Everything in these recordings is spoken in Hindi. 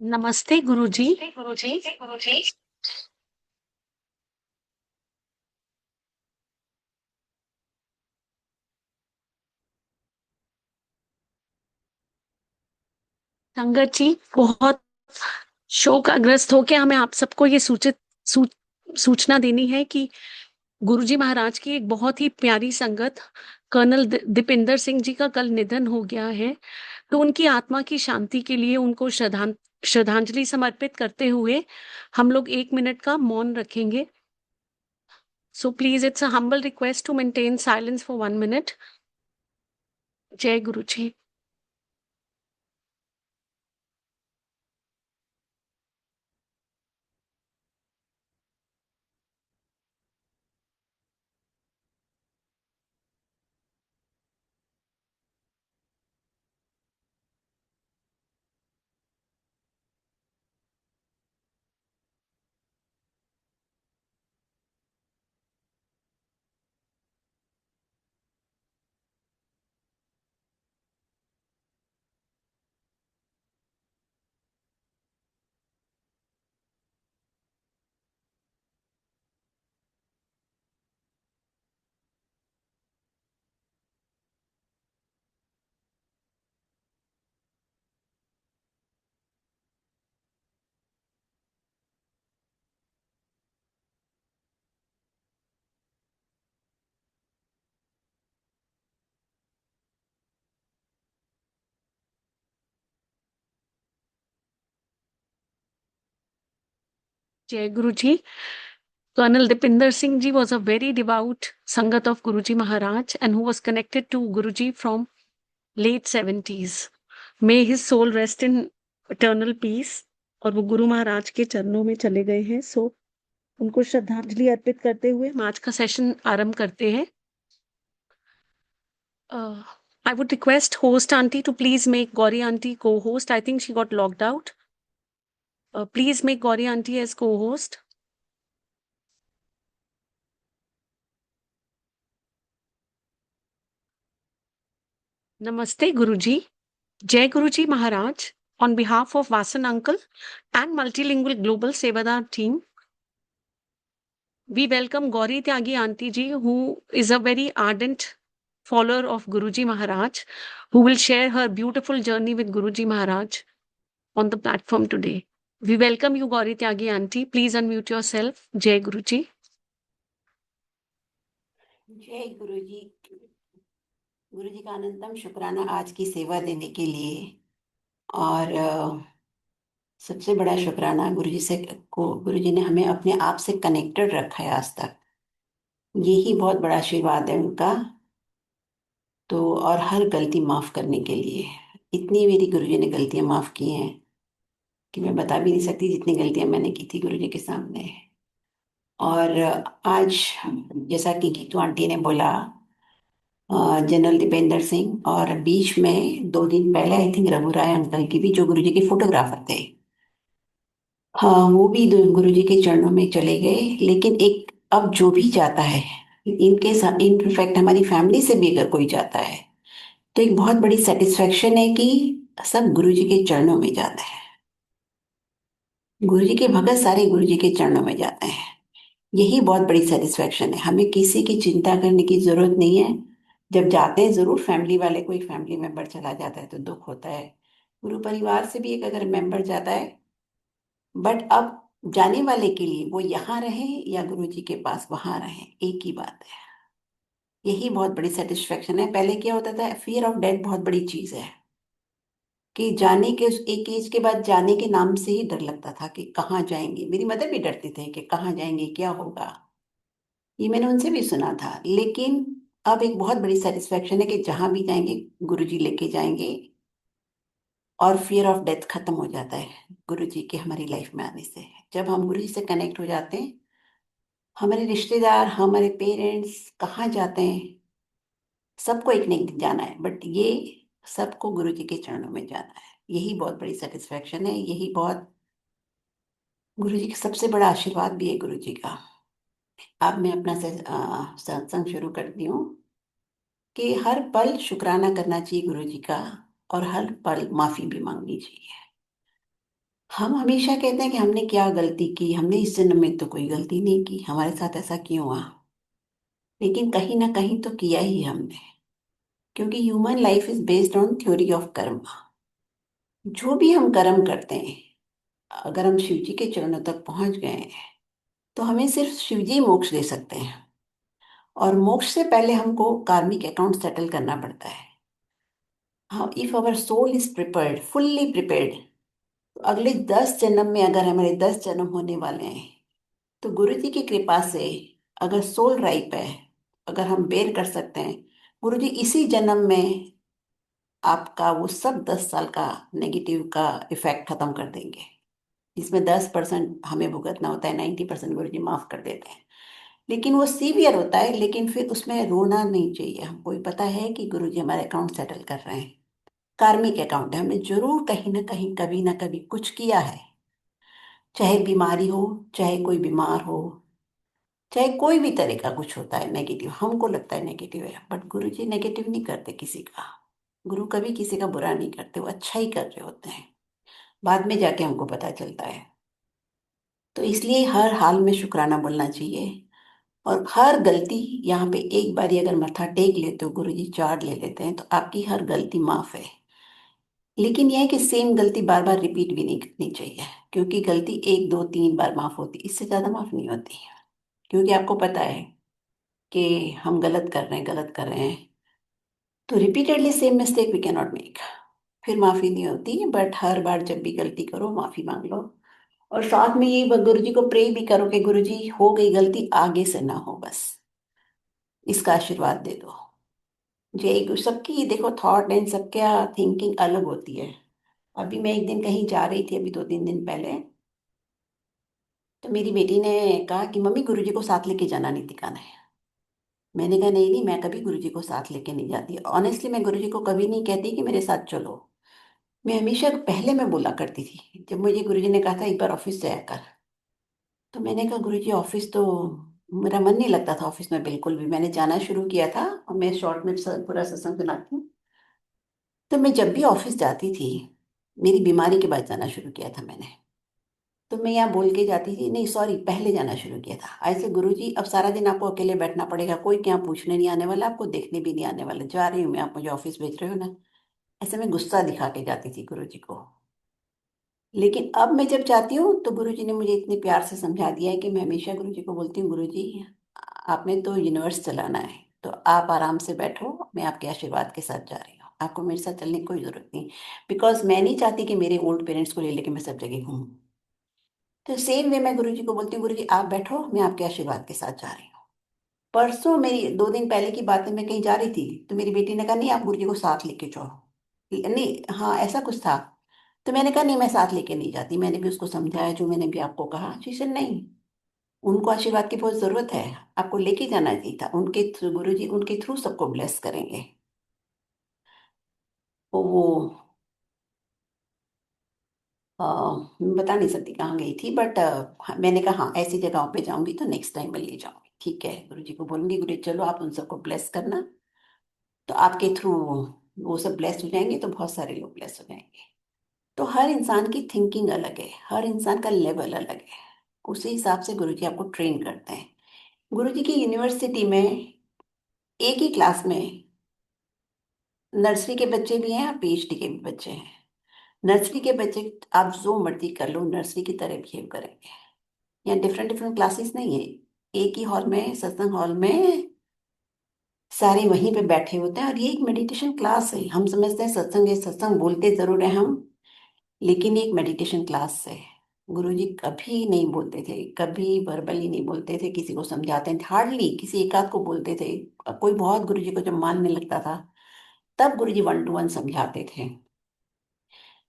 नमस्ते गुरुजी। संगत जी, बहुत शोकग्रस्त होकर हमें आप सबको ये सू, सूचना देनी है कि गुरुजी महाराज की एक बहुत ही प्यारी संगत कर्नल दीपिंदर सिंह जी का कल निधन हो गया है। तो उनकी आत्मा की शांति के लिए उनको श्रद्धांजलि समर्पित करते हुए हम लोग 1 मिनट का मौन रखेंगे। So please, it's a humble request to maintain silence for 1 minute. जय गुरु जी। जय गुरु जी। Colonel Dipinder Singh ji was a very devout Sangat of Guruji Maharaj and who was connected to Guruji from late 70s. May his soul rest in eternal peace. और वो गुरु महाराज के चरणों में चले गए हैं। सो उनको श्रद्धांजलि अर्पित करते हुए हम आज का सेशन आरंभ करते हैं। I would request host aunty to please make Gauri aunty co-host. I think she got logged out. Please make Gauri aunty as co-host. Namaste Guruji. Jai Guruji Maharaj. On behalf of Vasan Uncle and Multilingual Global Sevadar team, we welcome Gauri Tyagi Aunty ji, who is a very ardent follower of Guruji Maharaj, who will share her beautiful journey with Guruji Maharaj on the platform today. We welcome you, Gauri Tyagi Aunty. Please unmute yourself. Jai Guruji. जय गुरु जी। गुरु जी का अनंतम शुक्राना आज की सेवा देने के लिए। और सबसे बड़ा शुक्राना गुरु जी ने हमें अपने आप से कनेक्टेड रखा है आज तक। यही बहुत बड़ा आशीर्वाद है उनका। तो और हर गलती माफ करने के लिए इतनी मेरी गुरु जी ने गलतियां माफ की हैं कि मैं बता भी नहीं सकती जितनी गलतियां मैंने की थी गुरु जी के सामने। और आज जैसा कि गीतू आंटी ने बोला, जनरल दीपेंद्र सिंह, और बीच में 2 दिन पहले I think Raghu Rai uncle की भी, जो गुरुजी के फोटोग्राफर थे। हाँ, वो भी गुरुजी के चरणों में चले गए। लेकिन एक, अब जो भी जाता है, इनके साथ इनफैक्ट हमारी फैमिली से भी अगर कोई जाता है तो एक बहुत बड़ी सेटिस्फेक्शन है कि सब गुरुजी के चरणों में जाते हैं। गुरुजी के भगत सारे गुरुजी के चरणों में जाते हैं। यही बहुत बड़ी सेटिस्फेक्शन है। हमें किसी की चिंता करने की जरूरत नहीं है। जब जाते हैं, जरूर फैमिली वाले, कोई फैमिली मेंबर चला जाता है तो दुख होता है। गुरु परिवार से भी एक अगर मेंबर जाता है, बट अब जाने वाले के लिए वो यहाँ रहे या गुरु जी के पास वहां रहे, एक ही बात है। यही बहुत बड़ी सेटिस्फेक्शन है। पहले क्या होता था, फियर ऑफ डेथ बहुत बड़ी चीज है कि जाने के एक एज के बाद जाने के नाम से ही डर लगता था कि कहाँ जाएंगे। मेरी मदर भी डरती थे कि कहाँ जाएंगे, क्या होगा। ये मैंने उनसे भी सुना था। लेकिन अब एक बहुत बड़ी सेटिस्फेक्शन है कि जहां भी जाएंगे गुरुजी लेके जाएंगे, और फियर ऑफ डेथ खत्म हो जाता है गुरुजी के हमारी लाइफ में आने से। जब हम गुरुजी से कनेक्ट हो जाते हैं, हमारे रिश्तेदार, हमारे पेरेंट्स कहाँ जाते हैं, सबको एक न एक दिन जाना है, बट ये सबको गुरुजी के चरणों में जाना है। यही बहुत बड़ी सेटिस्फेक्शन है। यही बहुत गुरुजी का सबसे बड़ा आशीर्वाद भी है गुरुजी का। अब मैं अपना सत्संग शुरू करती हूँ कि हर पल शुक्राना करना चाहिए गुरु जी का, और हर पल माफी भी मांगनी चाहिए। हम हमेशा कहते हैं कि हमने क्या गलती की, हमने इस जन्म में तो कोई गलती नहीं की, हमारे साथ ऐसा क्यों हुआ। लेकिन कहीं ना कहीं तो किया ही हमने, क्योंकि human life is based on theory of Karma. जो भी हम कर्म करते हैं, अगर हम शिव जी के चरणों तक पहुंच गए हैं तो हमें सिर्फ शिव जी मोक्ष दे सकते हैं। और मोक्ष से पहले हमको कार्मिक अकाउंट सेटल करना पड़ता है। हाँ, if our soul is prepared, fully prepared, तो अगले 10 जन्म में अगर हमारे 10 जन्म होने वाले हैं, तो गुरु जी की कृपा से अगर सोल राइप है, अगर हम बेर कर सकते हैं, गुरु जी इसी जन्म में आपका वो सब 10 साल का नेगेटिव का इफेक्ट खत्म कर देंगे। जिसमें 10% हमें भुगतना होता है, 90% गुरु जी माफ कर देते हैं। लेकिन वो सीवियर होता है, लेकिन फिर उसमें रोना नहीं चाहिए। हमको ये पता है कि गुरु जी हमारे अकाउंट सेटल कर रहे हैं। कार्मिक अकाउंट है, हमने जरूर कहीं ना कहीं कभी ना कभी कुछ किया है। चाहे बीमारी हो, चाहे कोई बीमार हो, चाहे कोई भी तरह का कुछ होता है नेगेटिव, हमको लगता है नेगेटिव है, बट गुरु जी नेगेटिव नहीं करते किसी का। गुरु कभी किसी का बुरा नहीं करते, वो अच्छा ही कर रहे होते हैं। बाद में जाके हमको पता चलता है। तो इसलिए हर हाल में शुक्राना बोलना चाहिए। और हर गलती, यहाँ पे एक बारी अगर मत्था टेक लेते हो, गुरु जी चार्ज ले लेते हैं, तो आपकी हर गलती माफ है। लेकिन यह है कि सेम गलती बार बार रिपीट भी नहीं करनी चाहिए, क्योंकि गलती 1 2 3 बार माफ होती, इससे ज्यादा माफ नहीं होती। क्योंकि आपको पता है कि हम गलत कर रहे हैं, गलत कर रहे हैं, तो repeatedly same mistake we can not make. फिर माफी नहीं होती, बट हर बार जब भी गलती करो माफी मांग लो। और साथ में ये गुरु जी को प्रे भी करो कि गुरु जी हो गई गलती, आगे से ना हो, बस इसका आशीर्वाद दे दो। जे सबकी देखो थॉट एंड सबके थिंकिंग अलग होती है। अभी मैं एक दिन कहीं जा रही थी, अभी 2 3 दिन पहले, तो मेरी बेटी ने कहा कि मम्मी गुरुजी को साथ लेके जाना नीतिका ने। मैंने कहा नहीं नहीं, मैं कभी गुरुजी को साथ लेके नहीं जाती। ऑनेस्टली मैं गुरुजी को कभी नहीं कहती कि मेरे साथ चलो। मैं हमेशा पहले मैं बोला करती थी, जब मुझे गुरुजी ने कहा था एक बार ऑफिस जाया कर, तो मैंने कहा गुरुजी ऑफिस तो मेरा मन नहीं लगता था ऑफिस में बिल्कुल भी। मैंने जाना शुरू किया था, और मैं शॉर्ट में पूरा सत्संग सुनाती हूँ। तो मैं जब भी ऑफिस जाती थी, मेरी बीमारी के बाद जाना शुरू किया था मैंने, तो मैं यहाँ बोल के जाती थी, नहीं सॉरी, पहले जाना शुरू किया था ऐसे, गुरुजी अब सारा दिन आपको अकेले बैठना पड़ेगा, कोई क्या पूछने नहीं आने वाला, आपको देखने भी नहीं आने वाला, जा रही हूँ मैं, आप मुझे ऑफिस भेज रहे हो ना। ऐसे मैं गुस्सा दिखा के जाती थी गुरुजी को। लेकिन अब मैं जब जाती हूँ तो गुरुजी ने मुझे इतने प्यार से समझा दिया है कि मैं हमेशा गुरुजी को बोलती हूँ, गुरुजी आपने तो यूनिवर्स चलाना है, तो आप आराम से बैठो, मैं आपके आशीर्वाद के साथ जा रही हूँ, आपको मेरे साथ चलने की कोई जरूरत नहीं। बिकॉज मैं नहीं चाहती कि मेरे ओल्ड पेरेंट्स को ले लेके मैं सब जगह घूमूं। तो सेम वे मैं गुरुजी को बोलती हूँ, गुरुजी आप बैठो, मैं आपके आशीर्वाद के साथ जा रही हूँ। परसों, मेरी 2 दिन पहले की बात है, मैं कहीं जा रही थी, तो मेरी बेटी ने कहा नहीं आप गुरुजी को साथ लेके जाओ। नहीं, हाँ ऐसा कुछ था। तो मैंने कहा नहीं, मैं साथ लेके नहीं जाती। मैंने भी उसको समझाया जो मैंने भी आपको कहा, शी सेड नहीं, उनको आशीर्वाद की बहुत जरूरत है, आपको लेके जाना चाहिए था उनके थ्रू, गुरुजी उनके थ्रू सबको ब्लेस करेंगे। तो वो मैं बता नहीं सकती कहाँ गई थी, बट मैंने कहा हाँ ऐसी जगहों पे जाऊंगी तो नेक्स्ट टाइम मैं ले जाऊंगी, ठीक है गुरुजी को बोलूंगी, गुरुजी चलो आप उन सबको ब्लेस करना, तो आपके थ्रू वो सब ब्लेस हो जाएंगे, तो बहुत सारे लोग ब्लेस हो जाएंगे। तो हर इंसान की थिंकिंग अलग है, हर इंसान का लेवल अलग है, उसी हिसाब से गुरुजी आपको ट्रेन करते हैं। गुरुजी की यूनिवर्सिटी में एक ही क्लास में नर्सरी के बच्चे भी हैं और पीएचडी के भी बच्चे हैं। नर्सरी के बच्चे आप जो मर्जी कर लो, नर्सरी की तरह बिहेव करेंगे। यहाँ डिफरेंट डिफरेंट क्लासेस नहीं है, एक ही हॉल में, सत्संग हॉल में सारे वहीं पे बैठे होते हैं, और ये एक मेडिटेशन क्लास है। हम समझते हैं सत्संग है, सत्संग बोलते जरूर है हम, लेकिन ये एक मेडिटेशन क्लास है। गुरुजी कभी नहीं बोलते थे, कभी वर्बली नहीं बोलते थे, किसी को समझाते थे हार्डली, किसी एक आध को बोलते थे। कोई बहुत गुरुजी को जब मानने लगता था, तब गुरुजी 1 to 1 समझाते थे।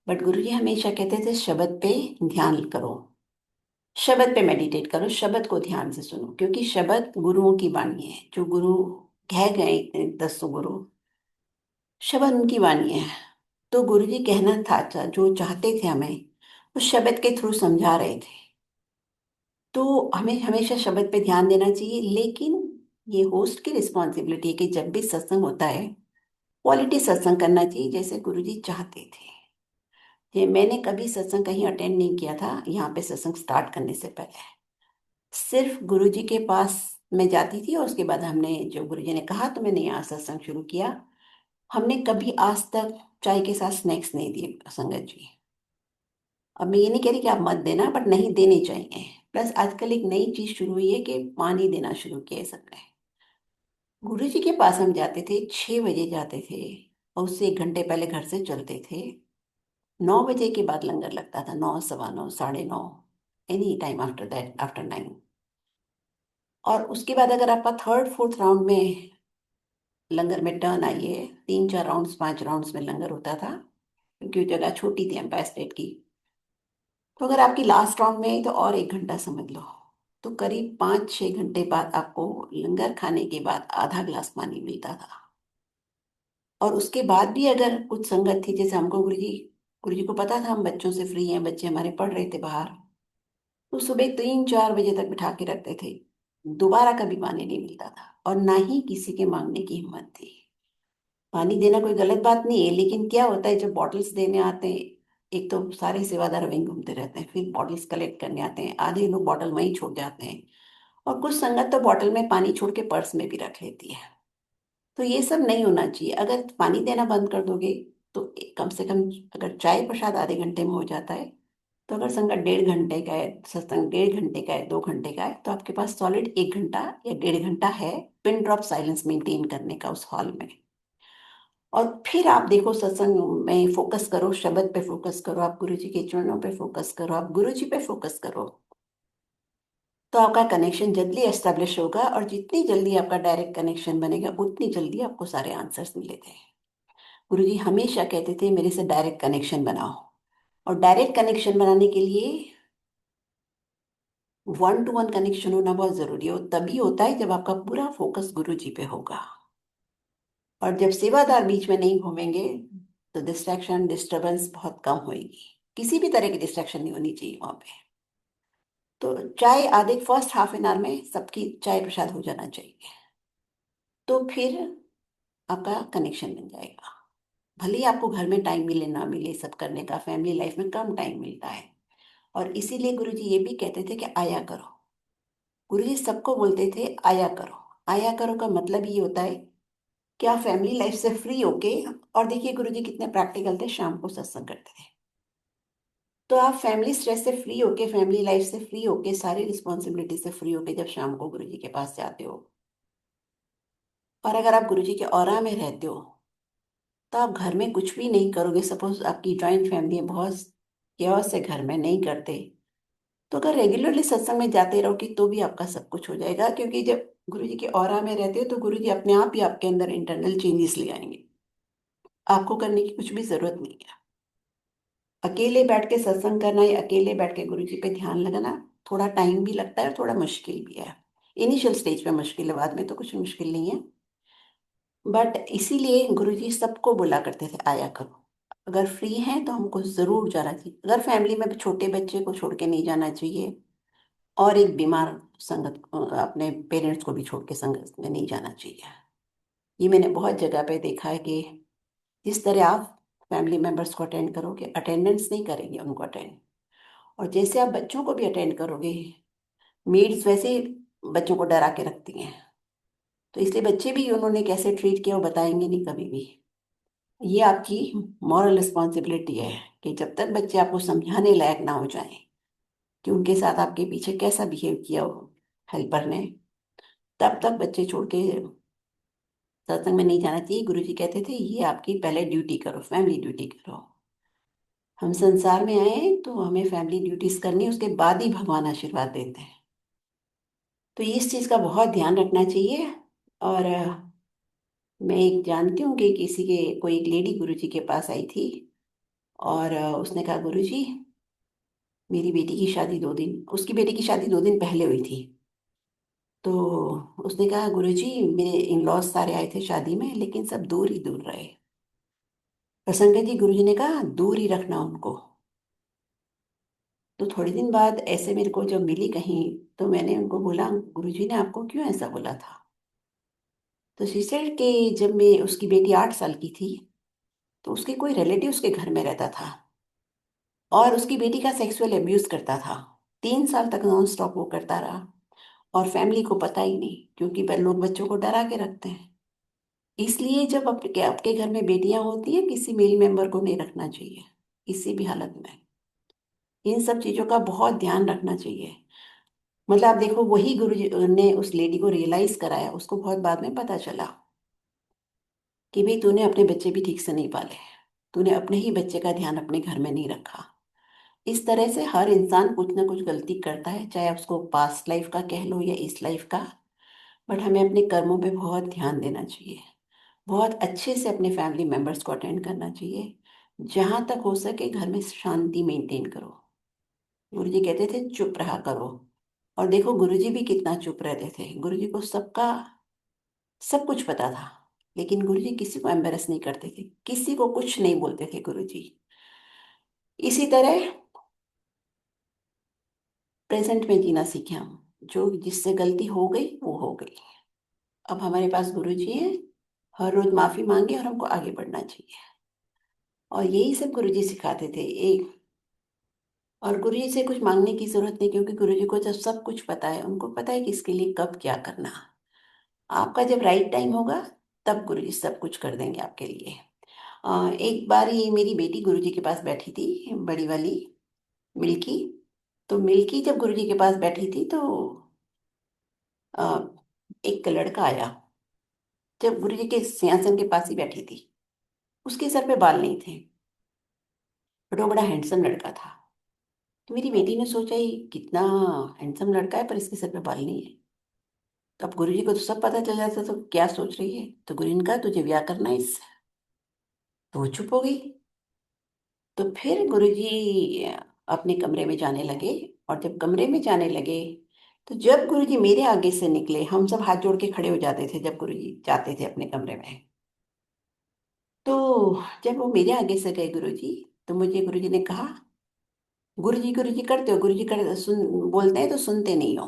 बट गुरुजी हमेशा कहते थे शब्द पे ध्यान करो, शब्द पे मेडिटेट करो, शब्द को ध्यान से सुनो, क्योंकि शब्द गुरुओं की वाणी है। जो गुरु कह गए इतने 10 गुरु, शब्द उनकी वाणी है। तो गुरुजी कहना था जो चाहते थे हमें, वो शब्द के थ्रू समझा रहे थे। तो हमें हमेशा शब्द पे ध्यान देना चाहिए, लेकिन ये होस्ट की रिस्पॉन्सिबिलिटी है कि जब भी सत्संग होता है, क्वालिटी सत्संग करना चाहिए जैसे गुरुजी चाहते थे। ये मैंने कभी सत्संग कहीं अटेंड नहीं किया था यहाँ पे सत्संग स्टार्ट करने से पहले। सिर्फ गुरुजी के पास मैं जाती थी और उसके बाद हमने जो गुरुजी ने कहा तो मैंने यहाँ सत्संग शुरू किया। हमने कभी आज तक चाय के साथ स्नैक्स नहीं दिए संगत जी। अब मैं ये नहीं कह रही कि आप मत देना, बट नहीं देने चाहिए। प्लस आजकल एक नई चीज शुरू हुई है कि पानी देना शुरू किया है सबने। गुरु जी के पास हम जाते थे, 6 बजे जाते थे और उससे 1 घंटे पहले घर से चलते थे। 9 बजे के बाद लंगर लगता था, 9, सवा 9, साढ़े 9, any time after that, after 9। और उसके बाद अगर आपका थर्ड फोर्थ राउंड में लंगर में टर्न आई है, 3 4 राउंड्स 5 राउंड्स में लंगर होता था, क्योंकि वो जगह छोटी थी एम्पायर स्टेट की। तो अगर आपकी लास्ट राउंड में आई तो और 1 घंटा समझ लो। तो करीब 5 6 घंटे बाद आपको लंगर खाने के बाद आधा ग्लास पानी मिलता था। और उसके बाद भी अगर कुछ संगत थी, जैसे हमको गुरुजी को पता था हम बच्चों से फ्री हैं, बच्चे हमारे पढ़ रहे थे बाहर, तो सुबह 3 4 बजे तक बिठा के रखते थे। दोबारा कभी पानी नहीं मिलता था और ना ही किसी के मांगने की हिम्मत थी। पानी देना कोई गलत बात नहीं है, लेकिन क्या होता है जब बॉटल्स देने आते हैं, एक तो सारे सेवादार वहीं घूमते रहते हैं, फिर बॉटल्स कलेक्ट करने आते हैं, आधे लोग बॉटल वहीं छोड़ जाते हैं। और कुछ संगत तो बॉटल में पानी छोड़ के पर्स में भी रख लेती है। तो ये सब नहीं होना चाहिए। अगर पानी देना बंद कर दोगे तो कम से कम, अगर चाय प्रसाद आधे घंटे में हो जाता है, तो अगर संगत 1.5 घंटे का है, सत्संग 1.5 घंटे का है, 2 घंटे का है, तो आपके पास सॉलिड 1 घंटा या 1.5 घंटा है पिन ड्रॉप साइलेंस मेंटेन करने का उस हॉल में। और फिर आप देखो सत्संग में फोकस करो, शब्द पे फोकस करो, आप गुरु जी के चरणों पे फोकस करो, आप गुरु जी पे फोकस करो। तो आपका कनेक्शन जल्दी एस्टेब्लिश होगा, और जितनी जल्दी आपका डायरेक्ट कनेक्शन बनेगा उतनी जल्दी आपको सारे आंसर्स मिलेंगे। गुरुजी हमेशा कहते थे मेरे से डायरेक्ट कनेक्शन बनाओ। और डायरेक्ट कनेक्शन बनाने के लिए 1 to 1 कनेक्शन होना बहुत जरूरी है। और तभी होता है जब आपका पूरा फोकस गुरु जी पे होगा। और जब सेवादार बीच में नहीं घूमेंगे तो डिस्ट्रैक्शन डिस्टरबेंस बहुत कम होगी। किसी भी तरह की डिस्ट्रैक्शन नहीं होनी चाहिए वहां पे। तो चाय आधे फर्स्ट हाफ एन आवर में सबकी चाय प्रसाद हो जाना चाहिए। तो फिर आपका कनेक्शन बन जाएगा। भले ही आपको घर में टाइम मिले ना मिले, सब करने का फैमिली लाइफ में कम टाइम मिलता है। और इसीलिए गुरुजी ये भी कहते थे कि आया करो। गुरुजी सबको बोलते थे आया करो। आया करो का मतलब ये होता है कि आप फैमिली लाइफ से फ्री होके, और देखिए गुरुजी कितने प्रैक्टिकल थे, शाम को सत्संग करते थे। तो आप फैमिली स्ट्रेस से फ्री होके, फैमिली लाइफ से फ्री होके, सारी रिस्पॉन्सिबिलिटी से फ्री होके जब शाम को गुरुजी के पास जाते हो, और अगर आप गुरुजी के ऑरा में रहते हो, तो आप घर में कुछ भी नहीं करोगे। सपोज आपकी जॉइंट फैमिली है, बहुत केओस से घर में नहीं करते, तो अगर रेगुलरली सत्संग में जाते रहोगे तो भी आपका सब कुछ हो जाएगा। क्योंकि जब गुरु जी के ऑरा में रहते हो तो गुरु जी अपने आप ही आपके अंदर इंटरनल चेंजेस ले आएंगे। आपको करने की कुछ भी जरूरत नहीं है। अकेले बैठ के सत्संग करना या अकेले बैठ के गुरु जी पे ध्यान लगाना, थोड़ा टाइम भी लगता है और थोड़ा मुश्किल भी है। इनिशियल स्टेज पे मुश्किल है, बाद में तो कुछ मुश्किल नहीं है। बट इसीलिए गुरुजी सबको बोला करते थे आया करो। अगर फ्री हैं तो हमको जरूर जाना चाहिए। अगर फैमिली में छोटे बच्चे को छोड़ के नहीं जाना चाहिए, और एक बीमार संगत अपने पेरेंट्स को भी छोड़ के संगत में नहीं जाना चाहिए। ये मैंने बहुत जगह पे देखा है कि जिस तरह आप फैमिली मेंबर्स को अटेंड करोगे, अटेंडेंस नहीं करेंगे उनको अटेंड, और जैसे आप बच्चों को भी अटेंड करोगे, मेड्स वैसे ही बच्चों को डरा के रखती हैं। तो इसलिए बच्चे भी उन्होंने कैसे ट्रीट किया वो बताएंगे नहीं कभी भी। ये आपकी मॉरल रिस्पॉन्सिबिलिटी है कि जब तक बच्चे आपको समझाने लायक ना हो जाएं कि उनके साथ आपके पीछे कैसा बिहेव किया हो हेल्पर ने, तब तक बच्चे छोड़ के सत्संग में नहीं जाना चाहिए। गुरुजी कहते थे ये आपकी पहले ड्यूटी करो, फैमिली ड्यूटी करो। हम संसार में आए हैं तो हमें फैमिली ड्यूटीज करनी, उसके बाद ही भगवान आशीर्वाद देते हैं। तो इस चीज का बहुत ध्यान रखना चाहिए। और मैं एक जानती हूँ कि किसी के कोई एक लेडी गुरुजी के पास आई थी, और उसने कहा गुरुजी मेरी बेटी की शादी 2 दिन, उसकी बेटी की शादी 2 दिन पहले हुई थी। तो उसने कहा गुरुजी मेरे इन लॉज सारे आए थे शादी में, लेकिन सब दूर ही दूर रहे। प्रसंग जी गुरुजी ने कहा दूर ही रखना उनको। तो थोड़े दिन बाद ऐसे मेरे को जब मिली कहीं, तो मैंने उनको बोला गुरुजी ने आपको क्यों ऐसा बोला था। तो शी सेड कि जब मैं, उसकी बेटी 8 साल की थी, तो उसके कोई रिलेटिव उसके घर में रहता था। और उसकी बेटी का सेक्सुअल अब्यूज करता था। 3 साल तक नॉन स्टॉप वो करता रहा, और फैमिली को पता ही नहीं, क्योंकि लोग बच्चों को डरा के रखते हैं। इसलिए जब आपके आपके घर में बेटियां होती हैं, किसी मेल मेंबर को नहीं रखना चाहिए किसी भी हालत में। इन सब चीजों का बहुत ध्यान रखना चाहिए। मतलब आप देखो, वही गुरु जी ने उस लेडी को रियलाइज कराया, उसको बहुत बाद में पता चला कि भाई तूने अपने बच्चे भी ठीक से नहीं पाले, तूने अपने ही बच्चे का ध्यान अपने घर में नहीं रखा। इस तरह से हर इंसान कुछ ना कुछ गलती करता है, चाहे उसको पास्ट लाइफ का कह लो या इस लाइफ का। बट हमें अपने कर्मों पे बहुत ध्यान देना चाहिए, बहुत अच्छे से अपने फैमिली मेंबर्स को अटेंड करना चाहिए। जहां तक हो सके घर में शांति मेंटेन करो। गुरुजी कहते थे चुप रहा करो। और देखो गुरुजी भी कितना चुप रहते थे, गुरुजी को सबका सब कुछ पता था। लेकिन गुरुजी किसी को एम्बेरस नहीं करते थे, किसी को कुछ नहीं बोलते थे गुरुजी। इसी तरह प्रेजेंट में जीना सीखे हम। जो जिससे गलती हो गई वो हो गई। अब हमारे पास गुरुजी हैं, हर रोज माफी मांगे और हमको आगे बढ़ना चाहिए। और यही सब गुरुजी सिखाते थे। एक और गुरुजी से कुछ मांगने की जरूरत नहीं, क्योंकि गुरुजी को जब सब कुछ पता है, उनको पता है कि इसके लिए कब क्या करना। आपका जब राइट टाइम होगा तब गुरुजी सब कुछ कर देंगे आपके लिए। एक बार ही मेरी बेटी गुरुजी के पास बैठी थी, बड़ी वाली मिल्की। तो मिल्की जब गुरुजी के पास बैठी थी तो अ, एक लड़का आया। जब गुरुजी के सिंहासन के पास ही बैठी थी, उसके सर पे बाल नहीं थे, बट वो बड़ा हैंडसम लड़का था। तो मेरी बेटी ने सोचा ये कितना हैंडसम लड़का है, पर इसके सर पे बाल नहीं है। तो अब गुरुजी को तो सब पता चल जाता, तो क्या सोच रही है। तो गुरु ने कहा तुझे ब्याह करना है इससे। तो वो चुप हो गई। तो फिर गुरुजी अपने कमरे में जाने लगे। और जब कमरे में जाने लगे, तो जब गुरुजी मेरे आगे से निकले, हम सब हाथ जोड़ के खड़े हो जाते थे जब गुरुजी जाते थे अपने कमरे में। तो जब वो मेरे आगे से गए गुरुजी, तो मुझे गुरुजी ने कहा, गुरुजी गुरुजी करते हो, गुरुजी कर सुन बोलते हैं तो सुनते नहीं हो।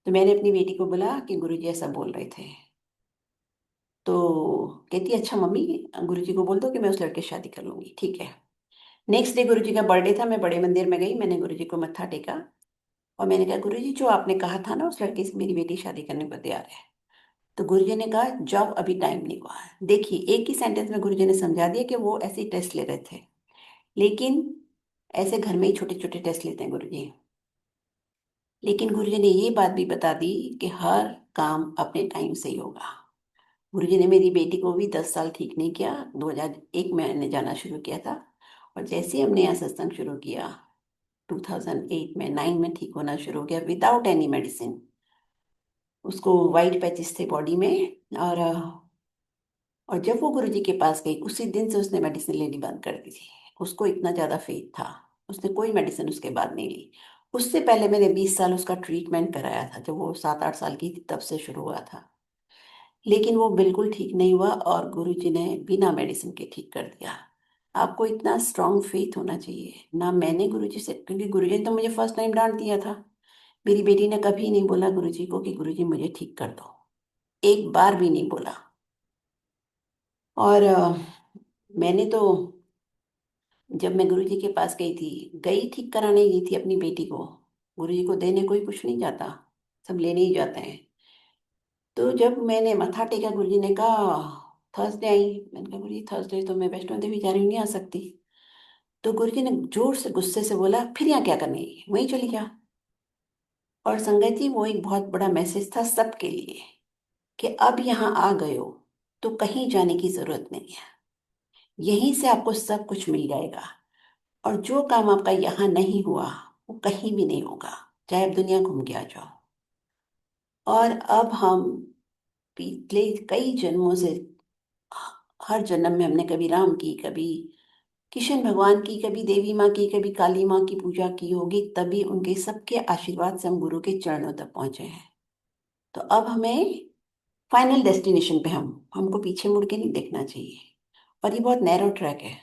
तो मैंने अपनी बेटी को बोला कि गुरुजी ऐसा बोल रहे थे। तो कहती अच्छा मम्मी, गुरुजी को बोल दो कि मैं उस लड़के से शादी कर लूंगी, ठीक है। नेक्स्ट डे गुरुजी का बर्थडे था, मैं बड़े मंदिर में गई, मैंने गुरुजी को मत्था टेका। और मैंने कहा गुरुजी जो आपने कहा था ना, उस लड़के से मेरी बेटी शादी करने को तैयार है। तो गुरुजी ने कहा जब अभी टाइम नहीं हुआ है। देखिए एक ही सेंटेंस में गुरुजी ने समझा दिया कि वो ऐसे ही टेस्ट ले रहे थे। लेकिन ऐसे घर में ही छोटे छोटे टेस्ट लेते हैं गुरुजी। लेकिन गुरुजी ने ये बात भी बता दी कि हर काम अपने टाइम से ही होगा। गुरुजी ने मेरी बेटी को भी 10 साल ठीक नहीं किया। 2001 में मैंने जाना शुरू किया था, और जैसे ही हमने यहाँ सत्संग शुरू किया, 2008 में 9 में ठीक होना शुरू हो गया विदाउट एनी मेडिसिन। उसको वाइट पैचेस थे बॉडी में। और और जब वो गुरुजी के पास गई, उसी दिन से उसने मेडिसिन लेनी बंद कर दी थी। उसको इतना ज्यादा फेथ था, उसने कोई मेडिसिन उसके बाद नहीं ली। उससे पहले मैंने 20 साल उसका ट्रीटमेंट कराया था, जब वो 7-8 साल की थी तब से शुरू हुआ था। लेकिन वो बिल्कुल ठीक नहीं हुआ, और गुरुजी ने बिना मेडिसिन के ठीक कर दिया। आपको इतना स्ट्रांग फेथ होना चाहिए ना। मैंने गुरुजी से, क्योंकि गुरुजी ने तो मुझे फर्स्ट टाइम डांट दिया था। मेरी बेटी ने कभी नहीं बोला गुरुजी को कि गुरुजी मुझे ठीक कर दो, एक बार भी नहीं बोला। और मैंने तो, जब मैं गुरुजी के पास गई ठीक कराने गई थी अपनी बेटी को। गुरुजी को देने कोई कुछ नहीं जाता, सब लेने ही जाते हैं। तो जब मैंने मत्था टेका, गुरुजी ने कहा थर्सडे आई। मैंने कहा गुरुजी थर्सडे तो मैं वैष्णो देवी जा रही हूँ, नहीं आ सकती। तो गुरुजी ने जोर से गुस्से से बोला फिर यहाँ क्या करने आई है? वहीं चली जा। और संगत जी वो एक बहुत बड़ा मैसेज था सबके लिए, कि अब यहाँ आ गए हो तो कहीं जाने की जरूरत नहीं है। यहीं से आपको सब कुछ मिल जाएगा। और जो काम आपका यहाँ नहीं हुआ, वो कहीं भी नहीं होगा, चाहे आप दुनिया घूम के आ जाओ। और अब हम पिछले कई जन्मों से, हर जन्म में हमने कभी राम की, कभी कृष्ण भगवान की, कभी देवी माँ की, कभी काली माँ की पूजा की होगी, तभी उनके सबके आशीर्वाद से हम गुरु के चरणों तक पहुंचे हैं। तो अब हमें फाइनल डेस्टिनेशन पे, हमको पीछे मुड़ के नहीं देखना चाहिए। और ये बहुत नैरो ट्रैक है।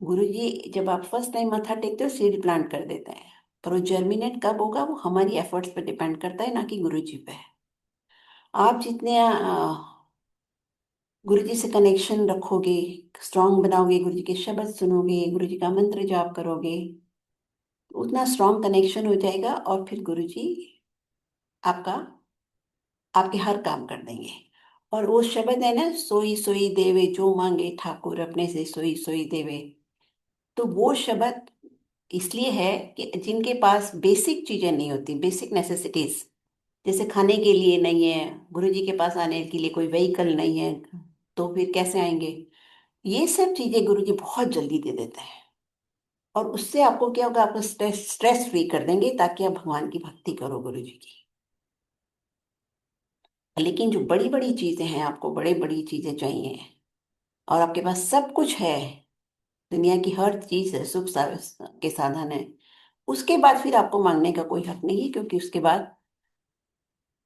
गुरु जी जब आप फर्स्ट टाइम मत्था टेकते हो सीड प्लांट कर देते हैं, पर वो जर्मिनेट कब होगा वो हमारी एफर्ट्स पे डिपेंड करता है, ना कि गुरु जी पे। आप जितने गुरु जी से कनेक्शन रखोगे, स्ट्रांग बनाओगे, गुरु जी के शब्द सुनोगे, गुरु जी का मंत्र जाप करोगे, उतना स्ट्रांग कनेक्शन हो जाएगा और फिर गुरु जी आपका आपके हर काम कर देंगे। और वो शब्द है ना, सोई सोई देवे जो मांगे ठाकुर अपने से, सोई सोई देवे। तो वो शब्द इसलिए है कि जिनके पास बेसिक चीजें नहीं होती, बेसिक नेसेसिटीज, जैसे खाने के लिए नहीं है, गुरु जी के पास आने के लिए कोई व्हीकल नहीं है, तो फिर कैसे आएंगे? ये सब चीजें गुरु जी बहुत जल्दी दे देते हैं। और उससे आपको क्या होगा, आपको स्ट्रेस स्ट्रेस फ्री कर देंगे ताकि आप भगवान की भक्ति करो गुरु जी की। लेकिन जो बड़ी बड़ी चीजें हैं, आपको बड़ी बड़ी चीजें चाहिए और आपके पास सब कुछ है, दुनिया की हर चीज है, के साधन है, उसके बाद फिर आपको मांगने का कोई हक नहीं है, क्योंकि उसके बाद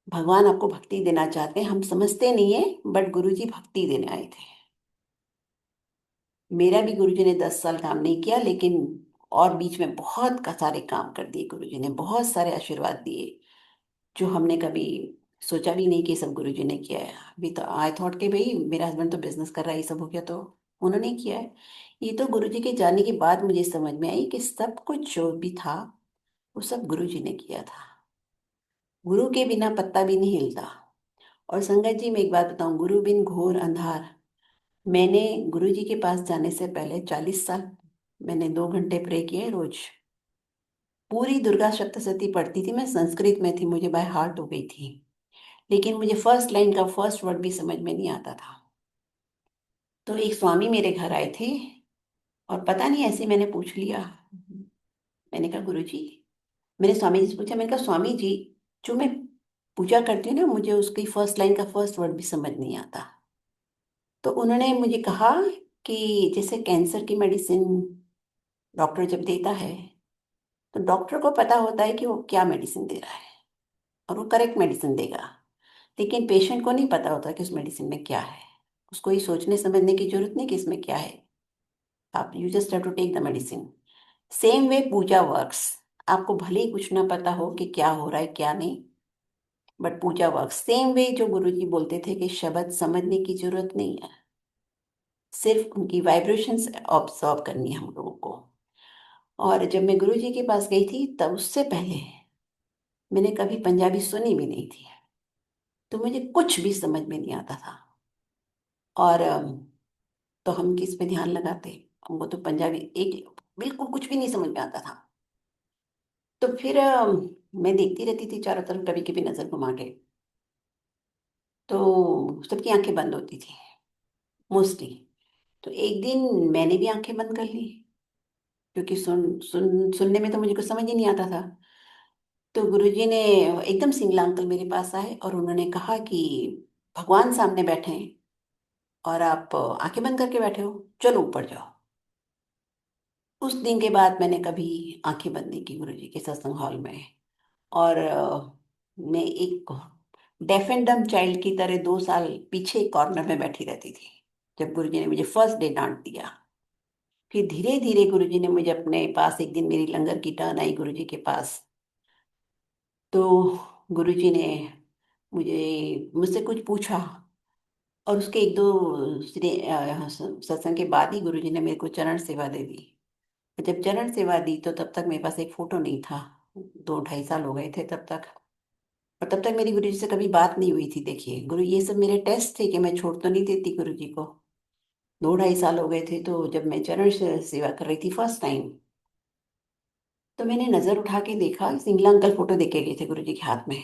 भगवान आपको भक्ति देना चाहते हैं। हम समझते नहीं है, बट गुरुजी भक्ति देने आए थे। मेरा भी गुरुजी ने 10 साल काम नहीं किया, लेकिन और बीच में बहुत सारे काम कर दिए गुरुजी ने, बहुत सारे आशीर्वाद दिए जो हमने कभी सोचा भी नहीं कि सब गुरुजी ने किया है। अभी तो आई थॉट कि भाई मेरा हस्बैंड तो बिजनेस कर रहा है, ये सब हो गया, तो उन्होंने ही किया है। ये तो गुरुजी के जाने के बाद मुझे समझ में आई कि सब कुछ जो भी था वो सब गुरुजी ने किया था। गुरु के बिना पत्ता भी नहीं हिलता। और संगत जी, मैं एक बात बताऊं, गुरु बिन घोर अंधार। मैंने गुरु जी के पास जाने से पहले 40 साल मैंने 2 घंटे प्रे किए रोज। पूरी दुर्गा सप्तशती पढ़ती थी, मैं संस्कृत में थी, मुझे बाय हार्ट हो गई थी। लेकिन मुझे फर्स्ट लाइन का फर्स्ट वर्ड भी समझ में नहीं आता था। तो एक स्वामी मेरे घर आए थे और पता नहीं ऐसे मैंने पूछ लिया। मैंने कहा गुरु जी, मैंने स्वामी जी से पूछा, मैंने कहा स्वामी जी, जो मैं पूजा करती हूँ ना, मुझे उसकी फर्स्ट लाइन का फर्स्ट वर्ड भी समझ नहीं आता। तो उन्होंने मुझे कहा कि जैसे कैंसर की मेडिसिन डॉक्टर जब देता है, तो डॉक्टर को पता होता है कि वो क्या मेडिसिन दे रहा है और वो करेक्ट मेडिसिन देगा। लेकिन पेशेंट को नहीं पता होता कि उस मेडिसिन में क्या है। उसको ये सोचने समझने की जरूरत नहीं कि इसमें क्या है। आप you just have to take the medicine. Same way puja works. आपको भले ही कुछ ना पता हो कि क्या हो रहा है क्या नहीं, but puja works same way. जो गुरुजी बोलते थे कि शब्द समझने की जरूरत नहीं है, सिर्फ उनकी वाइब्रेशंस ऑब्जर्व करनी है हम लोगों को। और जब मैं गुरु जी के पास गई थी, तब उससे पहले मैंने कभी पंजाबी सुनी भी नहीं थी, तो मुझे कुछ भी समझ में नहीं आता था। और तो हम किस पे ध्यान लगाते, हमको तो पंजाबी एक बिल्कुल कुछ भी नहीं समझ में आता था। तो फिर मैं देखती रहती थी चारों तरफ, कभी कभी नजर घुमा के, तो सबकी आंखें बंद होती थी मोस्टली। तो एक दिन मैंने भी आंखें बंद कर ली, क्योंकि सुनने में तो मुझे कुछ समझ ही नहीं आता था। तो गुरुजी ने, एकदम सिंगला अंकल मेरे पास आए और उन्होंने कहा कि भगवान सामने बैठे हैं और आप आंखें बंद करके बैठे हो, चलो ऊपर जाओ। उस दिन के बाद मैंने कभी आंखें बंद नहीं की गुरुजी के सत्संग हॉल में। और मैं एक डेफ एंड डम चाइल्ड की तरह 2 साल पीछे कॉर्नर में बैठी रहती थी, जब गुरुजी ने मुझे फर्स्ट डे डांट दिया। फिर धीरे धीरे गुरुजी ने मुझे अपने पास, एक दिन मेरी लंगर की टर्न आई गुरुजी के पास, तो गुरुजी ने मुझसे कुछ पूछा। और उसके एक दो सत्संग के बाद ही गुरुजी ने मेरे को चरण सेवा दे दी। जब चरण सेवा दी तो तब तक मेरे पास एक फोटो नहीं था। 2 ढाई साल हो गए थे तब तक। और तब तक मेरी गुरु जी से कभी बात नहीं हुई थी। देखिए गुरु, ये सब मेरे टेस्ट थे कि मैं छोड़ तो नहीं देती गुरु जी को। 2 ढाई साल हो गए थे, तो जब मैं चरण से सेवा कर रही थी फर्स्ट टाइम, तो मैंने नजर उठा के देखा, सिंगला अंकल फोटो देके गए थे गुरु जी के हाथ में।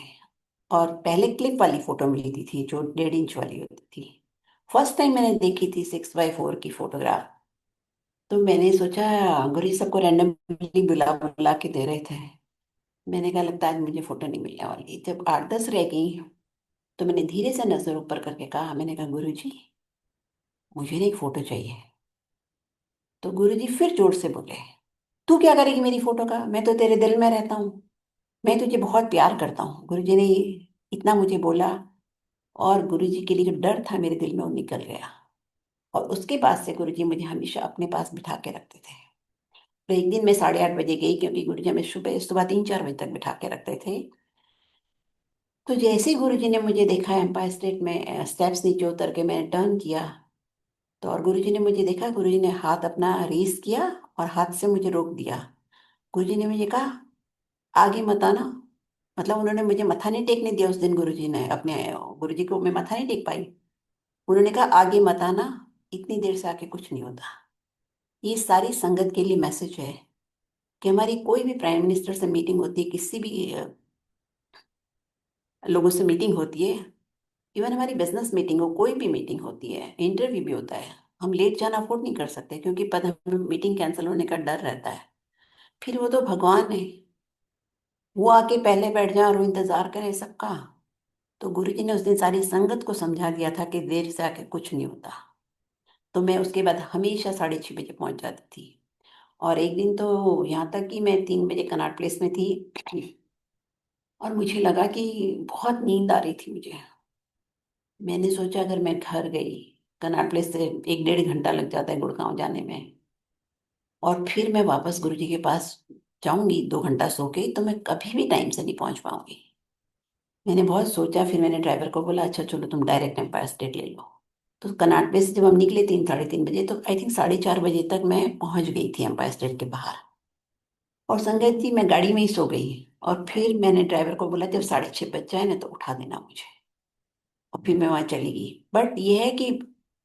और पहले क्लिप वाली फोटो मिली थी जो 1.5 इंच वाली होती थी। फर्स्ट टाइम मैंने देखी थी 6x4 की फोटोग्राफ। तो मैंने सोचा, गुरु जी सबको रैंडमली बुला बुला के दे रहे थे। मैंने कहा लगता है आज मुझे फोटो नहीं मिलने वाली। जब 8-10 रह गई, तो मैंने धीरे से नजर ऊपर करके कहा, मैंने कहा गुरु जी, मुझे ना एक फोटो चाहिए। तो गुरु जी फिर जोर से बोले, तू क्या करेगी मेरी फोटो का, मैं तो तेरे दिल में रहता हूँ, मैं तुझे बहुत प्यार करता हूँ। गुरु जी ने इतना मुझे बोला, और गुरु जी के लिए जो डर था मेरे दिल में वो निकल गया। और उसके बाद से गुरु जी मुझे हमेशा अपने पास बिठा के रखते थे। तो एक दिन मैं 8:30 बजे गई, क्योंकि गुरु जी हमें सुबह सुबह 3-4 बजे तक बिठा के रखते थे। तो जैसे ही गुरुजी ने मुझे देखा एम्पायर स्टेट में स्टेप्स नीचे उतर के मैंने टर्न किया, तो और गुरुजी ने मुझे देखा, गुरुजी ने हाथ अपना रेस किया और हाथ से मुझे रोक दिया। गुरुजी ने मुझे कहा, आगे मत आना। मतलब उन्होंने मुझे मत्था नहीं टेकने दिया उस दिन, गुरुजी ने अपने, गुरुजी को मैं मत्था नहीं टेक पाई। उन्होंने कहा आगे मत आना, इतनी देर से आके कुछ नहीं होता। ये सारी संगत के लिए मैसेज है कि हमारी कोई भी प्राइम मिनिस्टर से मीटिंग होती है, किसी भी लोगों से मीटिंग होती है, इवन हमारी बिजनेस मीटिंग हो, कोई भी मीटिंग होती है, इंटरव्यू भी होता है, हम लेट जाना अफोर्ड नहीं कर सकते, क्योंकि पता हमें मीटिंग कैंसिल होने का डर रहता है। फिर वो तो भगवान है, वो आके पहले बैठ जाए और वो इंतजार करे सबका। तो गुरु जी ने उस दिन सारी संगत को समझा दिया था कि देर से आके कुछ नहीं होता। तो मैं उसके बाद हमेशा 6:30 बजे पहुंच जाती थी। और एक दिन तो यहाँ तक कि मैं 3 बजे कनॉट प्लेस में थी और मुझे लगा कि बहुत नींद आ रही थी मुझे। मैंने सोचा अगर मैं घर गई, कनॉट प्लेस से 1-1.5 घंटा लग जाता है गुड़गांव जाने में, और फिर मैं वापस गुरु जी के पास जाऊंगी 2 घंटा सो के, तो मैं कभी भी टाइम से नहीं पहुंच पाऊंगी। मैंने बहुत सोचा, फिर मैंने ड्राइवर को बोला अच्छा चलो तुम डायरेक्ट एम्पायर स्टेट ले लो। तो कनॉट प्लेस से जब हम निकले 3-3:30 बजे, तो आई थिंक 4:30 बजे तक मैं पहुंच गई थी एम्पायर स्टेट के बाहर। और संगत जी मैं गाड़ी में ही सो गई। और फिर मैंने ड्राइवर को बोला जब 6:30 बज जाए ना तो उठा देना मुझे। और फिर मैं वहां चली गई। बट ये है कि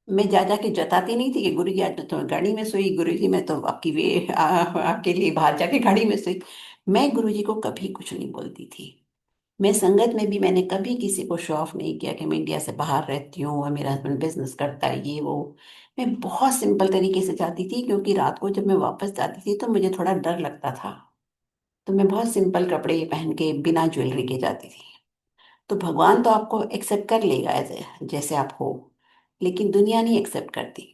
मैं जा जाके जताती नहीं थी कि गुरु जी आज तो मैं गाड़ी में सोई, गुरु जी मैं तो आपकी आपके लिए बाहर जाके गाड़ी में सोई। मैं गुरु जी को कभी कुछ नहीं बोलती थी। मैं संगत में भी मैंने कभी किसी को शो ऑफ नहीं किया कि मैं इंडिया से बाहर रहती हूँ और मेरा हस्बैंड बिजनेस करता है, ये वो। मैं बहुत सिंपल तरीके से जाती थी, क्योंकि रात को जब मैं वापस जाती थी तो मुझे थोड़ा डर लगता था। तो मैं बहुत सिंपल कपड़े पहन के बिना ज्वेलरी के जाती थी। तो भगवान तो आपको एक्सेप्ट कर लेगा जैसे आप हो, लेकिन दुनिया नहीं एक्सेप्ट करती।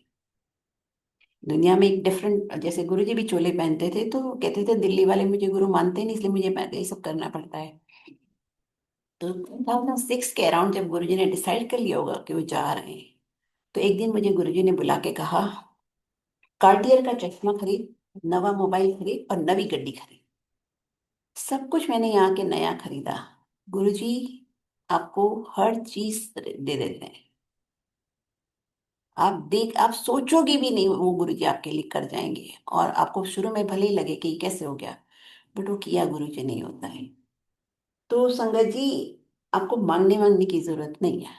दुनिया में एक डिफरेंट, जैसे गुरु जी भी चोले पहनते थे तो कहते थे दिल्ली वाले मुझे गुरु मानते नहीं, इसलिए मुझे ये सब करना पड़ता है। तो 2006 के अराउंड जब गुरु जी ने डिसाइड कर लिया होगा कि वो जा रहे हैं, तो एक दिन मुझे गुरु जी ने बुला के कहा, कार्टियर का चश्मा खरीद, नवा मोबाइल खरीद और नवी गड्डी खरीद। सब कुछ मैंने यहाँ के नया खरीदा। गुरु जी आपको हर चीज दे देते हैं। आप सोचोगे भी नहीं वो गुरु जी आपके लिए कर जाएंगे। और आपको शुरू में भले ही लगे कि ये कैसे हो गया, बट वो किया गुरु जी नहीं होता है। तो संगत जी, आपको मांगने मांगने की जरूरत नहीं है,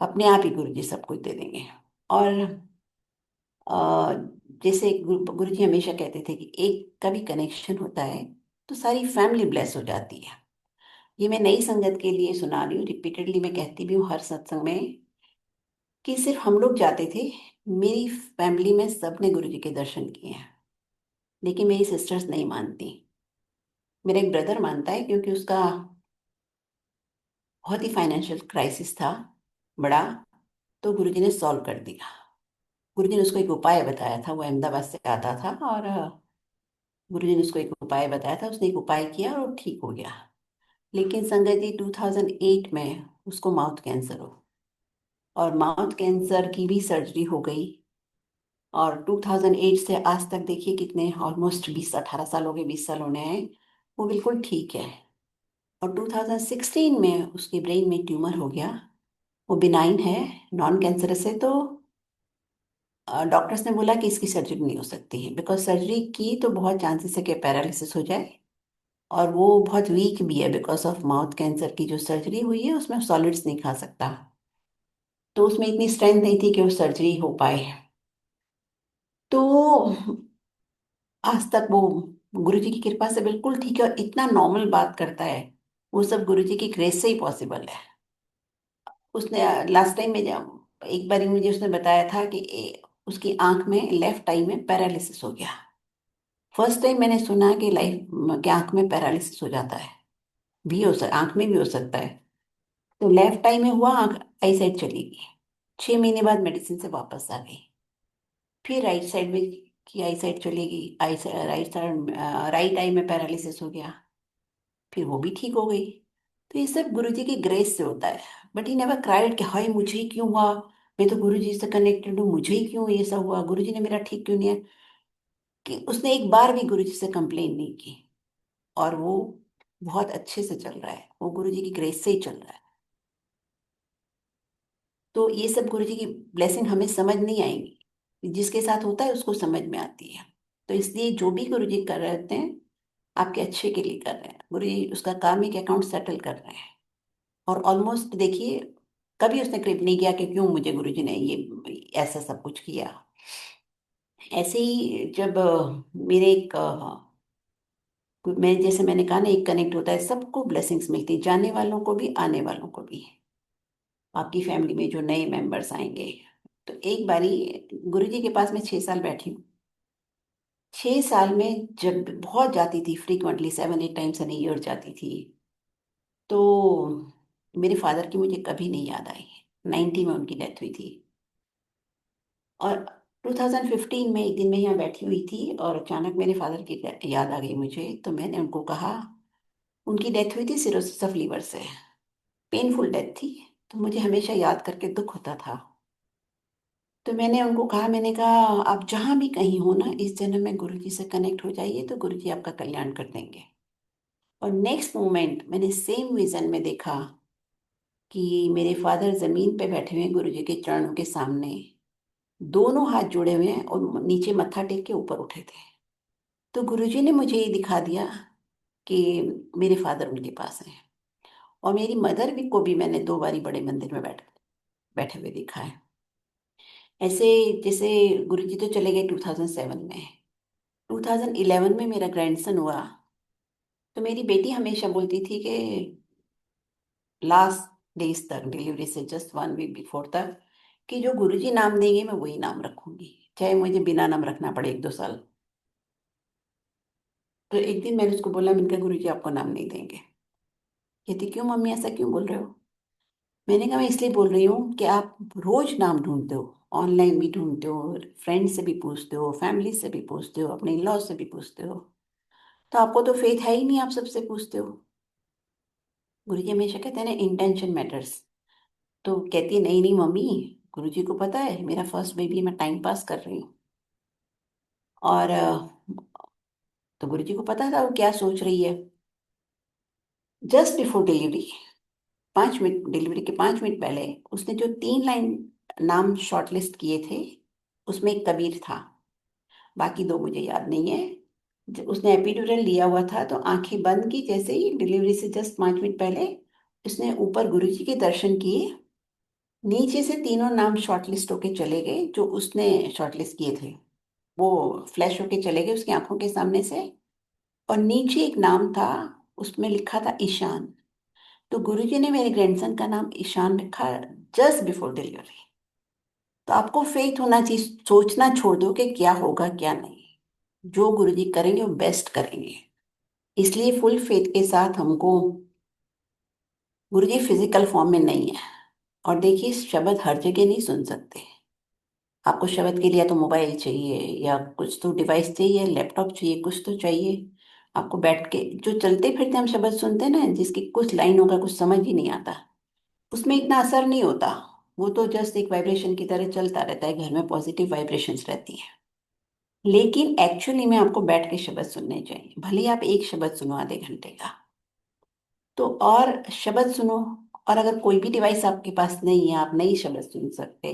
अपने आप ही गुरु जी सब कुछ दे देंगे। और अ, जैसे गुरु जी हमेशा कहते थे कि एक का भी कनेक्शन होता है तो सारी फैमिली ब्लेस हो जाती है। ये मैं नई संगत के लिए सुना रही हूँ, रिपीटेडली मैं कहती भी हूँ हर सत्संग में, कि सिर्फ हम लोग जाते थे। मेरी फैमिली में सबने गुरु जी के दर्शन किए हैं, लेकिन मेरी सिस्टर्स नहीं मानती। मेरा एक ब्रदर मानता है, क्योंकि उसका बहुत ही फाइनेंशियल क्राइसिस था बड़ा, तो गुरुजी ने सॉल्व कर दिया। गुरुजी ने उसको एक उपाय बताया था, वो अहमदाबाद से आता था, और गुरुजी ने उसको एक उपाय बताया था, उसने एक उपाय किया और वो ठीक हो गया। लेकिन संगत जी 2008 में उसको माउथ कैंसर हो, और माउथ कैंसर की भी सर्जरी हो गई। और 2008 से आज तक देखिए कितने, ऑलमोस्ट 20-18 साल हो गए, 20 साल होने हैं, वो बिल्कुल ठीक है। और 2016 में उसके ब्रेन में ट्यूमर हो गया। वो बिनाइन है, नॉन कैंसरस है। तो डॉक्टर्स ने बोला कि इसकी सर्जरी नहीं हो सकती है, बिकॉज सर्जरी की तो बहुत चांसेस है कि पैरालिसिस हो जाए। और वो बहुत वीक भी है, बिकॉज ऑफ माउथ कैंसर की जो सर्जरी हुई है उसमें सॉलिड्स नहीं खा सकता। तो उसमें इतनी स्ट्रेंथ नहीं थी कि वो सर्जरी हो पाए। तो आज तक वो गुरु जी की कृपा से बिल्कुल ठीक है, और इतना नॉर्मल बात करता है। वो सब गुरु जी की ग्रेस से ही पॉसिबल है। उसने लास्ट टाइम में जब एक बार मुझे उसने बताया था कि उसकी आंख में, लेफ्ट आई में पैरालिसिस हो गया। फर्स्ट टाइम मैंने सुना कि लाइफ के आंख में पैरालिसिस हो जाता है, भी हो सकता, आंख में भी हो सकता है। तो लेफ्ट आई में हुआ, आंख आई साइड चली गई। 6 महीने बाद मेडिसिन से वापस आ गई। फिर राइट साइड में की आई साइड चली गई, राइट साइड, राइट आई में पैरालिसिस हो गया। फिर वो भी ठीक हो गई। तो ये सब गुरुजी की ग्रेस से होता है। बट ही नेवर क्राइड कि हाय मुझे ही क्यों हुआ, मैं तो गुरुजी से कनेक्टेड हूँ, मुझे ही क्यों ये सब हुआ, गुरुजी ने मेरा ठीक क्यों नहीं है। कि उसने एक बार भी गुरुजी से कंप्लेन नहीं की। और वो बहुत अच्छे से चल रहा है, वो गुरु जी की ग्रेस से ही चल रहा है। तो ये सब गुरु जी की ब्लेसिंग हमें समझ नहीं आएंगी, जिसके साथ होता है उसको समझ में आती है। तो इसलिए जो भी गुरु जी कर रहे होते हैं, आपके अच्छे के लिए कर रहे हैं। गुरु जी उसका कार्मिक अकाउंट सेटल कर रहे हैं। और ऑलमोस्ट देखिए, कभी उसने क्रिप नहीं किया कि क्यों मुझे गुरु जी ने ये ऐसा सब कुछ किया। ऐसे ही जब मेरे एक मैं जैसे मैंने कहा ना, एक कनेक्ट होता है, सबको ब्लेसिंग्स मिलती है, जाने वालों को भी आने वालों को भी। आपकी फैमिली में जो नए मेंबर्स आएंगे, तो एक बारी गुरुजी के पास मैं 6 साल बैठी हूँ। 6 साल में जब बहुत जाती थी, फ्रीक्वेंटली 7 8 टाइम्स एन ईयर जाती थी, तो मेरे फादर की मुझे कभी नहीं याद आई। 90 में उनकी डेथ हुई थी। और 2015 में एक दिन मैं यहाँ बैठी हुई थी और अचानक मेरे फादर की याद आ गई मुझे। तो मैंने उनको कहा, उनकी डेथ हुई थी सिरोसिस ऑफ लीवर से, पेनफुल डेथ थी। तो मुझे हमेशा याद करके दुख होता था। तो मैंने उनको कहा, मैंने कहा आप जहां भी कहीं हो ना, इस जन्म में गुरु जी से कनेक्ट हो जाइए तो गुरु जी आपका कल्याण कर देंगे। और नेक्स्ट मोमेंट मैंने सेम विजन में देखा कि मेरे फादर जमीन पे बैठे हुए हैं गुरु जी के चरणों के सामने, दोनों हाथ जुड़े हुए हैं और नीचे मत्था टेक के ऊपर उठे थे। तो गुरु जी ने मुझे ये दिखा दिया कि मेरे फादर उनके पास हैं। और मेरी मदर भी को भी मैंने 2 बारी बड़े मंदिर में बैठे हुए देखा है। ऐसे जैसे गुरु जी तो चले गए 2007 में, 2011 में मेरा ग्रैंडसन हुआ। तो मेरी बेटी हमेशा बोलती थी कि लास्ट डेज तक, डिलीवरी से जस्ट 1 वीक बिफोर तक, कि जो गुरुजी नाम देंगे मैं वही नाम रखूंगी, चाहे मुझे बिना नाम रखना पड़े 1 2 साल। तो एक दिन मैंने उसको बोला, मैंने कहा गुरुजी आपको नाम नहीं देंगे। कहती क्यों मम्मी, ऐसा क्यों बोल रहे हो? मैंने कहा मैं इसलिए बोल रही हूँ कि आप रोज नाम ढूंढते हो, ऑनलाइन भी ढूंढते हो, फ्रेंड से भी पूछते हो, फैमिली से भी पूछते हो, अपने इन लॉ से भी पूछते हो, तो आपको तो फेथ है ही नहीं, आप सबसे पूछते हो। गुरुजी हमेशा कहते हैं ना, इंटेंशन मैटर्स। तो कहती नहीं नहीं मम्मी, गुरुजी को पता है मेरा फर्स्ट बेबी, मैं टाइम पास कर रही हूँ। और तो गुरुजी को पता था वो क्या सोच रही है। Just before delivery, 5 minute, delivery के 5 मिनट पहले, उसने जो 3 लाइन नाम शॉर्टलिस्ट किए थे, उसमें एक कबीर था, बाकी 2 मुझे याद नहीं है। जब उसने एपिड्यूरल लिया हुआ था तो आंखें बंद की, जैसे ही डिलीवरी से जस्ट 5 मिनट पहले उसने ऊपर गुरुजी के दर्शन किए, नीचे से तीनों नाम शॉर्टलिस्ट होके चले गए जो उसने शॉर्टलिस्ट किए थे। वो फ्लैश होके चले गए उसकी आंखों के सामने से। और नीचे एक नाम था, उसमें लिखा था ईशान। तो गुरुजी ने मेरे ग्रैंडसन का नाम ईशान रखा, जस्ट बिफोर डिलीवरी। तो आपको फेथ होना चाहिए, सोचना छोड़ दो कि क्या होगा क्या नहीं। जो गुरुजी करेंगे वो बेस्ट करेंगे। इसलिए फुल फेथ के साथ हमको, गुरुजी फिजिकल फॉर्म में नहीं है। और देखिए, शब्द हर जगह नहीं सुन सकते। आपको शब्द के लिए या तो मोबाइल चाहिए, या कुछ तो डिवाइस चाहिए, लैपटॉप चाहिए, कुछ तो चाहिए। आपको बैठ के जो चलते फिरते हम शब्द सुनते हैं ना, जिसकी कुछ लाइनों का कुछ समझ ही नहीं आता, उसमें इतना असर नहीं होता। वो तो जस्ट एक वाइब्रेशन की तरह चलता रहता है, घर में पॉजिटिव वाइब्रेशंस रहती है। लेकिन एक्चुअली में आपको बैठ के शब्द सुनने चाहिए, भले ही आप एक शब्द सुनो आधे घंटे का, तो और शब्द सुनो। और अगर कोई भी डिवाइस आपके पास नहीं है, आप नहीं शब्द सुन सकते,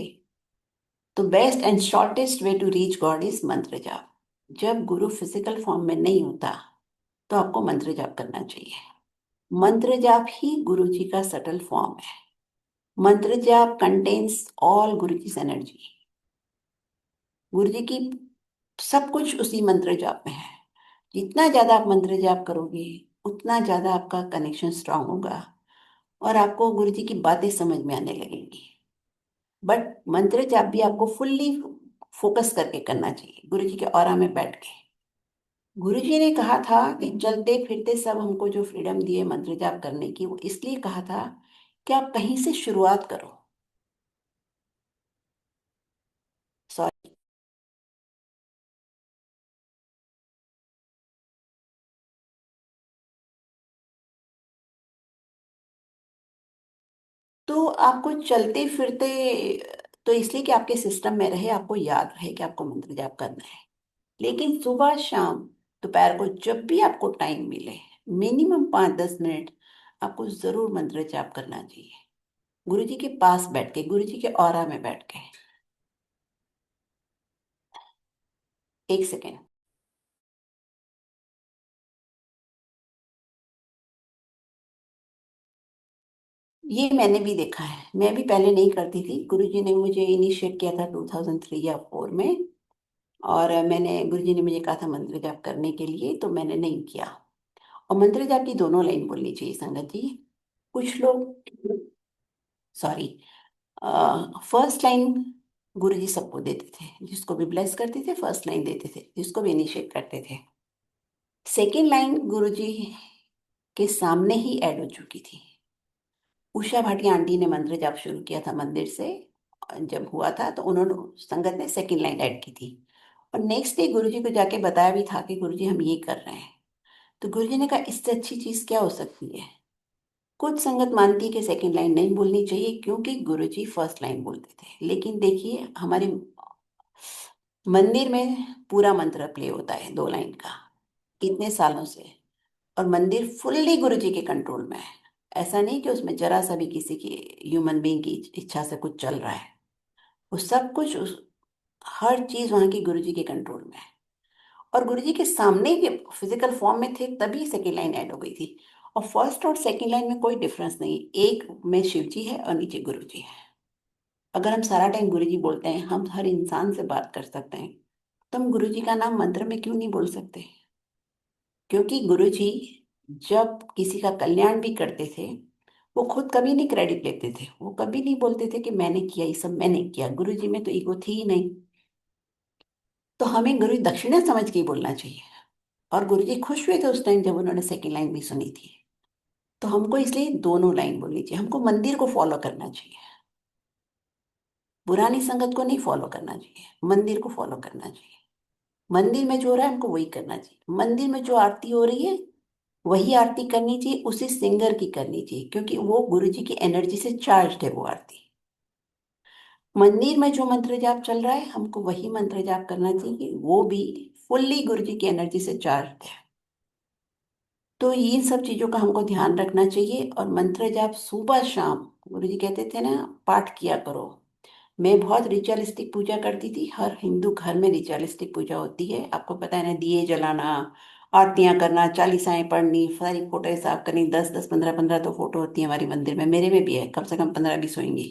तो best and shortest way to reach God is mantra jaap. जब गुरु फिजिकल फॉर्म में नहीं होता, तो आपको मंत्र जाप करना चाहिए। मंत्र जाप ही गुरु जी का सटल फॉर्म है। मंत्र जाप कंटेन्स ऑल गुरु की एनर्जी। गुरु जी की सब कुछ उसी मंत्र जाप में है। जितना ज्यादा आप मंत्र जाप करोगे, उतना ज्यादा आपका कनेक्शन स्ट्रांग होगा और आपको गुरु जी की बातें समझ में आने लगेंगी। बट मंत्र जाप भी आपको फुल्ली फोकस करके करना चाहिए, गुरु जी के ऑरा में बैठ के। गुरु जी ने कहा था कि चलते फिरते सब हमको जो फ्रीडम दिए मंत्र जाप करने की, वो इसलिए कहा था कि आप कहीं से शुरुआत करो। सॉरी। तो आपको चलते फिरते, तो इसलिए कि आपके सिस्टम में रहे, आपको याद रहे कि आपको मंत्र जाप करना है। लेकिन सुबह शाम दोपहर को जब भी आपको टाइम मिले, मिनिमम 5-10 मिनट आपको जरूर मंत्र जाप करना चाहिए, गुरु जी के पास बैठ के, गुरु जी के ऑरा में बैठ के। एक सेकेंड। ये मैंने भी देखा है, मैं भी पहले नहीं करती थी, गुरुजी ने मुझे इनिशिएट किया था 2003 या 4 में। और मैंने, गुरुजी ने मुझे कहा था मंत्र जाप करने के लिए, तो मैंने नहीं किया। और मंत्र जाप की दोनों लाइन बोलनी चाहिए संगत जी। कुछ लोग, सॉरी, फर्स्ट लाइन गुरुजी सबको देते थे, जिसको भी ब्लेस करते थे फर्स्ट लाइन देते थे, जिसको भी इनिशिएट करते थे। सेकेंड लाइन गुरुजी के सामने ही ऐड हो चुकी थी। उषा भाटिया आंटी ने मंत्र जाप शुरू किया था मंदिर से, जब हुआ था तो उन्होंने, संगत ने सेकंड लाइन ऐड की थी। और नेक्स्ट डे गुरुजी को जाके बताया भी था कि गुरुजी हम ये कर रहे हैं। तो गुरुजी ने कहा इससे अच्छी चीज क्या हो सकती है। कुछ संगत मानती है कि सेकंड लाइन नहीं बोलनी चाहिए क्योंकि गुरुजी फर्स्ट लाइन बोलते थे, लेकिन देखिए हमारे मंदिर में पूरा मंत्र प्ले होता है 2 लाइन का, इतने सालों से। और मंदिर फुल्ली गुरुजी के कंट्रोल में है। ऐसा नहीं कि उसमें जरा सा भी किसी की ह्यूमन बीइंग की इच्छा से कुछ चल रहा है। वो सब कुछ हर चीज वहां की गुरुजी के कंट्रोल में है। और गुरुजी के सामने के फिजिकल फॉर्म में थे तभी सेकेंड लाइन ऐड हो गई थी। और फर्स्ट और सेकेंड लाइन में कोई डिफरेंस नहीं, एक में शिव जी है और नीचे गुरुजी है। अगर हम सारा टाइम गुरुजी बोलते हैं, हम हर इंसान से बात कर सकते हैं, तो हम गुरुजी का नाम मंत्र में क्यों नहीं बोल सकते। क्योंकि गुरुजी जब किसी का कल्याण भी करते थे, वो खुद कभी नहीं क्रेडिट लेते थे, वो कभी नहीं बोलते थे कि मैंने किया, ये सब मैंने किया। गुरुजी में तो ईगो थी ही नहीं। तो हमें गुरु दक्षिणा समझ के ही बोलना चाहिए। और गुरुजी खुश हुए थे उस टाइम जब उन्होंने सेकेंड लाइन भी सुनी थी। तो हमको इसलिए दोनों लाइन बोलनी चाहिए, हमको मंदिर को फॉलो करना चाहिए, पुरानी संगत को नहीं फॉलो करना चाहिए, मंदिर को फॉलो करना चाहिए। मंदिर में जो हो रहा है हमको वही करना चाहिए। मंदिर में जो आरती हो रही है वही आरती करनी चाहिए, उसी सिंगर की करनी चाहिए, क्योंकि वो गुरु जी की एनर्जी से चार्ज है वो आरती। मंदिर में जो मंत्र जाप चल रहा है हमको वही मंत्र जाप करना चाहिए, वो भी फुल्ली गुरु जी की एनर्जी से चार्ज है। तो इन सब चीजों का हमको ध्यान रखना चाहिए। और मंत्र जाप सुबह शाम, गुरु जी कहते थे ना, पाठ किया करो। मैं बहुत रिचुअलिस्टिक पूजा करती थी, हर हिंदू घर में रिचुअलिस्टिक पूजा होती है, आपको पता है ना, दिए जलाना, आरतियां करना, चालीसाएं पढ़नी, सारी फोटो साफ करनी, 10-10, 15-15 तो फोटो होती है हमारी मंदिर में, मेरे में भी है, कम से कम 15-20 होंगी।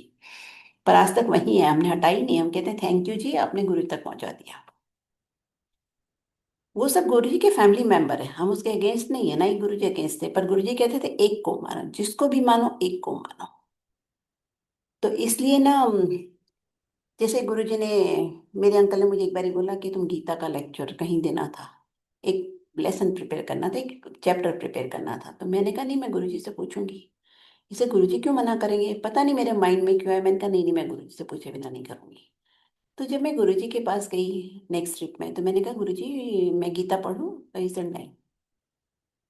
पर आज तक वही है, हमने हटाई नहीं। हम कहते हैं थैंक यू जी, आपने गुरु तक पहुंचा दिया। वो सब गुरु जी के फैमिली मेंबर है, हम उसके अगेंस्ट नहीं है, ना ही गुरु जी अगेंस्ट थे। पर गुरु जी कहते थे एक को मानो, जिसको भी मानो एक को मानो। तो इसलिए ना, जैसे गुरुजी ने, मेरे अंकल ने मुझे एक बार बोला कि तुम गीता का लेक्चर कहीं देना था, एक लेसन प्रिपेयर करना था, एक चैप्टर प्रिपेयर करना था। तो मैंने कहा नहीं, मैं गुरुजी से पूछूंगी। इसे गुरुजी क्यों मना करेंगे, पता नहीं मेरे माइंड में क्यों है। मैंने कहा नहीं नहीं, मैं गुरुजी से पूछे बिना नहीं करूंगी। तो जब मैं गुरुजी के पास गई नेक्स्ट ट्रिप में, तो मैंने कहा गुरुजी मैं गीता पढ़ूं, रीजन नहीं।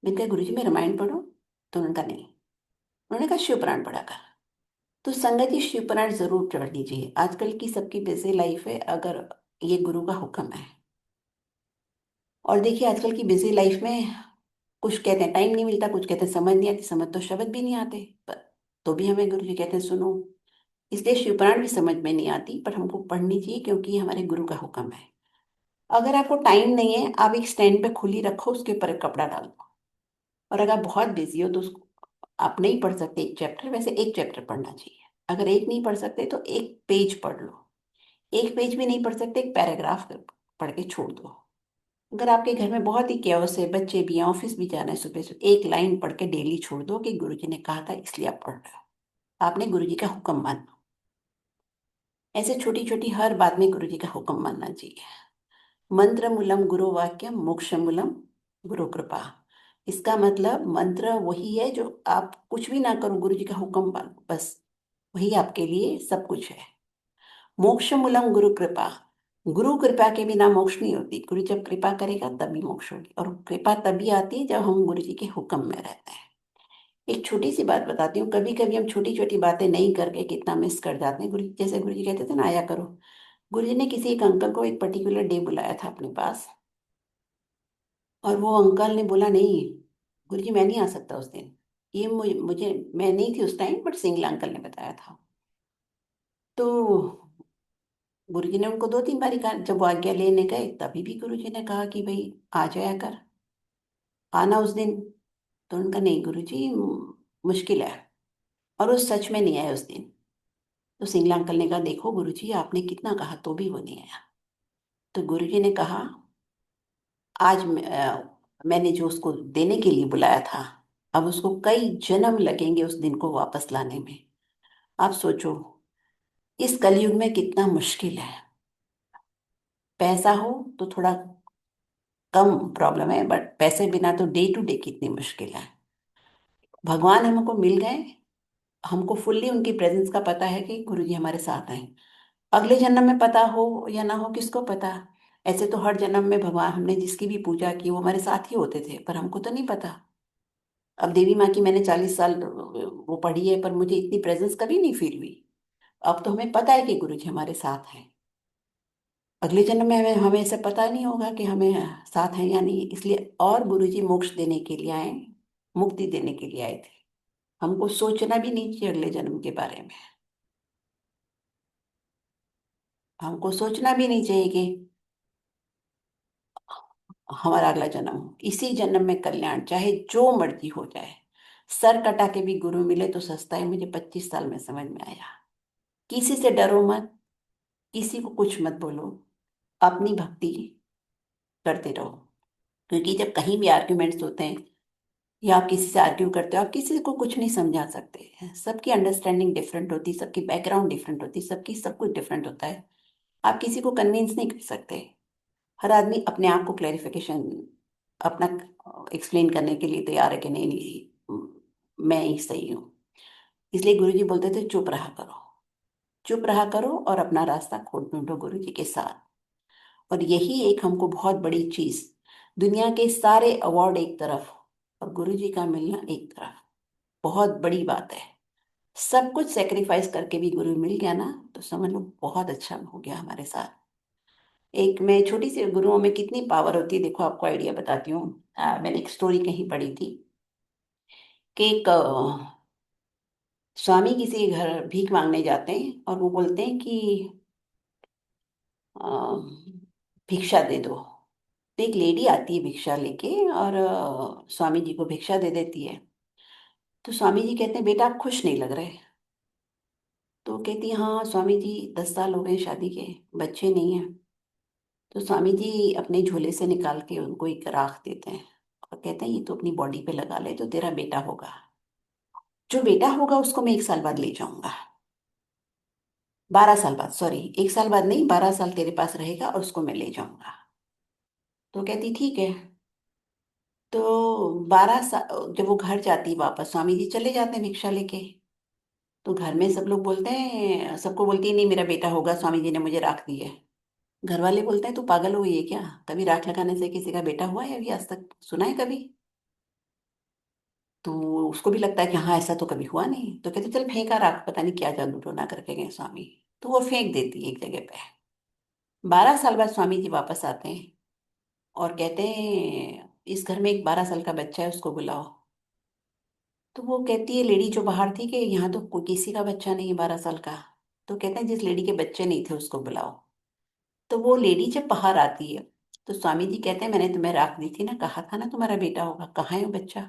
मैंने कहा गुरुजी मैं रामायण पढ़ूं। तो उन्होंने कहा नहीं। उन्होंने कहा शिव पुराण पढ़ा कर। तो संगत जी शिव पुराण जरूर पढ़नी चाहिए। आजकल की सबकी बिजी लाइफ है, अगर ये गुरु का हुक्म है। और देखिए आजकल की बिजी लाइफ में कुछ कहते हैं टाइम नहीं मिलता, कुछ कहते हैं समझ नहीं आती, समझ तो शब्द भी नहीं आते, पर तो भी हमें गुरु जी कहते हैं सुनो। इसलिए शिव पुराण भी समझ में नहीं आती, पर हमको पढ़नी चाहिए क्योंकि ये हमारे गुरु का हुक्म है। अगर आपको टाइम नहीं है, आप एक स्टैंड पे खुली रखो, उसके ऊपर एक कपड़ा डाल दो। और अगर आप बहुत बिजी हो तो उसको, आप नहीं पढ़ सकते एक चैप्टर, वैसे एक चैप्टर पढ़ना चाहिए। अगर एक नहीं पढ़ सकते तो एक पेज पढ़ लो। एक पेज भी नहीं पढ़ सकते, एक पैराग्राफ पढ़ के छोड़ दो। अगर आपके घर में बहुत ही केओस है, बच्चे भी हैं, ऑफिस भी जाना है, सुबह से एक लाइन पढ़ के डेली छोड़ दो कि गुरुजी ने कहा था इसलिए आप पढ़ रहे हो, आपने गुरुजी का हुक्म माना। ऐसे छोटी छोटी हर बात में गुरुजी का हुक्म मानना चाहिए। मंत्र मूलम गुरु वाक्यम मोक्ष मूलम गुरु कृपा। इसका मतलब मंत्र वही है जो आप कुछ भी ना करो, गुरुजी का हुक्म मानो बस, वही आपके लिए सब कुछ है। मोक्ष मूलम गुरु कृपा। गुरु कृपा के बिना मोक्ष नहीं होती, गुरु जब कृपा करेगा तभी मोक्ष होगी। और कृपा तभी आती है जब हम गुरु जी के हुक्म में रहते हैं। एक छोटी सी बात बताती हूँ, कभी कभी हम छोटी छोटी बातें नहीं करके कितना मिस कर जाते हैं। गुरु जैसे गुरु जी कहते थे ना आया करो। गुरु जी ने किसी एक अंकल को एक पर्टिकुलर डे बुलाया था अपने पास, और वो अंकल ने बोला नहीं, गुरुजी मैं नहीं आ सकता उस दिन। ये मुझे मैं नहीं थी उस टाइम, बट सिंगला अंकल ने बताया था। तो गुरुजी ने उनको 2-3 बारी कहा, जब वो आज्ञा लेने गए तभी भी गुरुजी ने कहा कि भाई आ जाया कर, आना उस दिन। तो उनका नहीं गुरुजी, मुश्किल है। और वो सच में नहीं आए उस दिन। तो सिंगला अंकल ने कहा, देखो गुरुजी आपने कितना कहा तो भी वो नहीं आया। तो गुरुजी ने कहा, आज मैंने जो उसको देने के लिए बुलाया था, अब उसको कई जन्म लगेंगे उस दिन को वापस लाने में। आप सोचो, इस कलयुग में कितना मुश्किल है। पैसा हो तो थोड़ा कम प्रॉब्लम है, बट पैसे बिना तो डे टू डे कितनी मुश्किल है। भगवान हमको मिल गए, हमको फुल्ली उनकी प्रेजेंस का पता है कि गुरु जी हमारे साथ हैं। अगले जन्म में पता हो या ना हो किसको पता। ऐसे तो हर जन्म में भगवान हमने जिसकी भी पूजा की वो हमारे साथ ही होते थे, पर हमको तो नहीं पता। अब देवी माँ की मैंने 40 साल वो पढ़ी है, पर मुझे इतनी प्रेजेंस कभी नहीं फील हुई। अब तो हमें पता है कि गुरु जी हमारे साथ हैं। अगले जन्म में हमें हमें ऐसे पता नहीं होगा कि हमें साथ हैं या नहीं, इसलिए और गुरु जी मोक्ष देने के लिए आए, मुक्ति देने के लिए आए थे। हमको सोचना भी नहीं चाहिए अगले जन्म के बारे में। हमको सोचना भी नहीं चाहिए कि हमारा अगला जन्म हो। इसी जन्म में कल्याण, चाहे जो मर्जी हो जाए। सर कटा के भी गुरु मिले तो सस्ता है, मुझे 25 साल में समझ में आया। किसी से डरो मत, किसी को कुछ मत बोलो, अपनी भक्ति करते रहो। क्योंकि जब कहीं भी आर्ग्यूमेंट्स होते हैं या आप किसी से आर्ग्यू करते हो, आप किसी को कुछ नहीं समझा सकते। सबकी अंडरस्टैंडिंग डिफरेंट होती है, सबकी बैकग्राउंड डिफरेंट होती है, सबकी सब कुछ डिफरेंट होता है। आप किसी को कन्विंस नहीं कर सकते। हर आदमी अपने आप को क्लैरिफिकेशन अपना एक्सप्लेन करने के लिए तैयार है कि नहीं नहीं मैं ही सही हूँ। इसलिए गुरुजी बोलते थे चुप रहा करो, चुप रहा करो और अपना रास्ता खोज ढूंढो गुरु जी के साथ। और यही एक हमको बहुत बड़ी चीज, दुनिया के सारे अवार्ड एक तरफ और गुरु जी का मिलना एक तरफ, बहुत बड़ी बात है। सब कुछ सेक्रीफाइस करके भी गुरु मिल गया ना, तो समझ लो बहुत अच्छा हो गया हमारे साथ। एक मैं छोटी सी, गुरुओं में कितनी पावर होती है देखो, आपको आइडिया बताती हूँ। मैंने एक स्टोरी कहीं पढ़ी थी कि एक स्वामी किसी के घर भीख मांगने जाते हैं और वो बोलते हैं कि अ, भिक्षा दे दो। तो एक लेडी आती है भिक्षा लेके और स्वामी जी को भिक्षा दे देती है। तो स्वामी जी कहते हैं, बेटा आप खुश नहीं लग रहे। तो कहती है, हाँ स्वामी जी 10 साल हो गए शादी के, बच्चे नहीं हैं। तो स्वामी जी अपने झोले से निकाल के उनको एक राख देते हैं और कहते हैं, ये तो अपनी बॉडी पे लगा ले तो तेरा बेटा होगा। जो बेटा होगा उसको मैं 1 साल बाद ले जाऊंगा। 12 साल बाद, सॉरी 1 साल बाद नहीं, 12 साल तेरे पास रहेगा और उसको मैं ले जाऊंगा। तो कहती ठीक है। तो 12 साल जब वो घर जाती है वापस, स्वामी जी चले जाते हैं भिक्षा लेके। तो घर में सब लोग बोलते हैं, सबको बोलती है नहीं मेरा बेटा होगा, स्वामी जी ने मुझे राख दी है। घर वाले बोलते हैं तू पागल हुई है क्या, कभी राख लगाने से किसी का बेटा हुआ है अभी आज तक, सुना है कभी? तो उसको भी लगता है कि हाँ ऐसा तो कभी हुआ नहीं। तो कहते चल फेंका राख, पता नहीं क्या जादू टोना करके गए स्वामी। तो वो फेंक देती है एक जगह पे। 12 साल बाद स्वामी जी वापस आते हैं और कहते हैं इस घर में एक 12 साल का बच्चा है, उसको बुलाओ। तो वो कहती है लेडी जो बाहर थी कि यहाँ तो कोई किसी का बच्चा नहीं है 12 साल का। तो कहते हैं जिस लेडी के बच्चे नहीं थे उसको बुलाओ। तो वो लेडी जब बाहर आती है तो स्वामी जी कहते हैं मैंने तुम्हें राख दी थी ना, कहा था ना तुम्हारा बेटा होगा, कहाँ है वो बच्चा?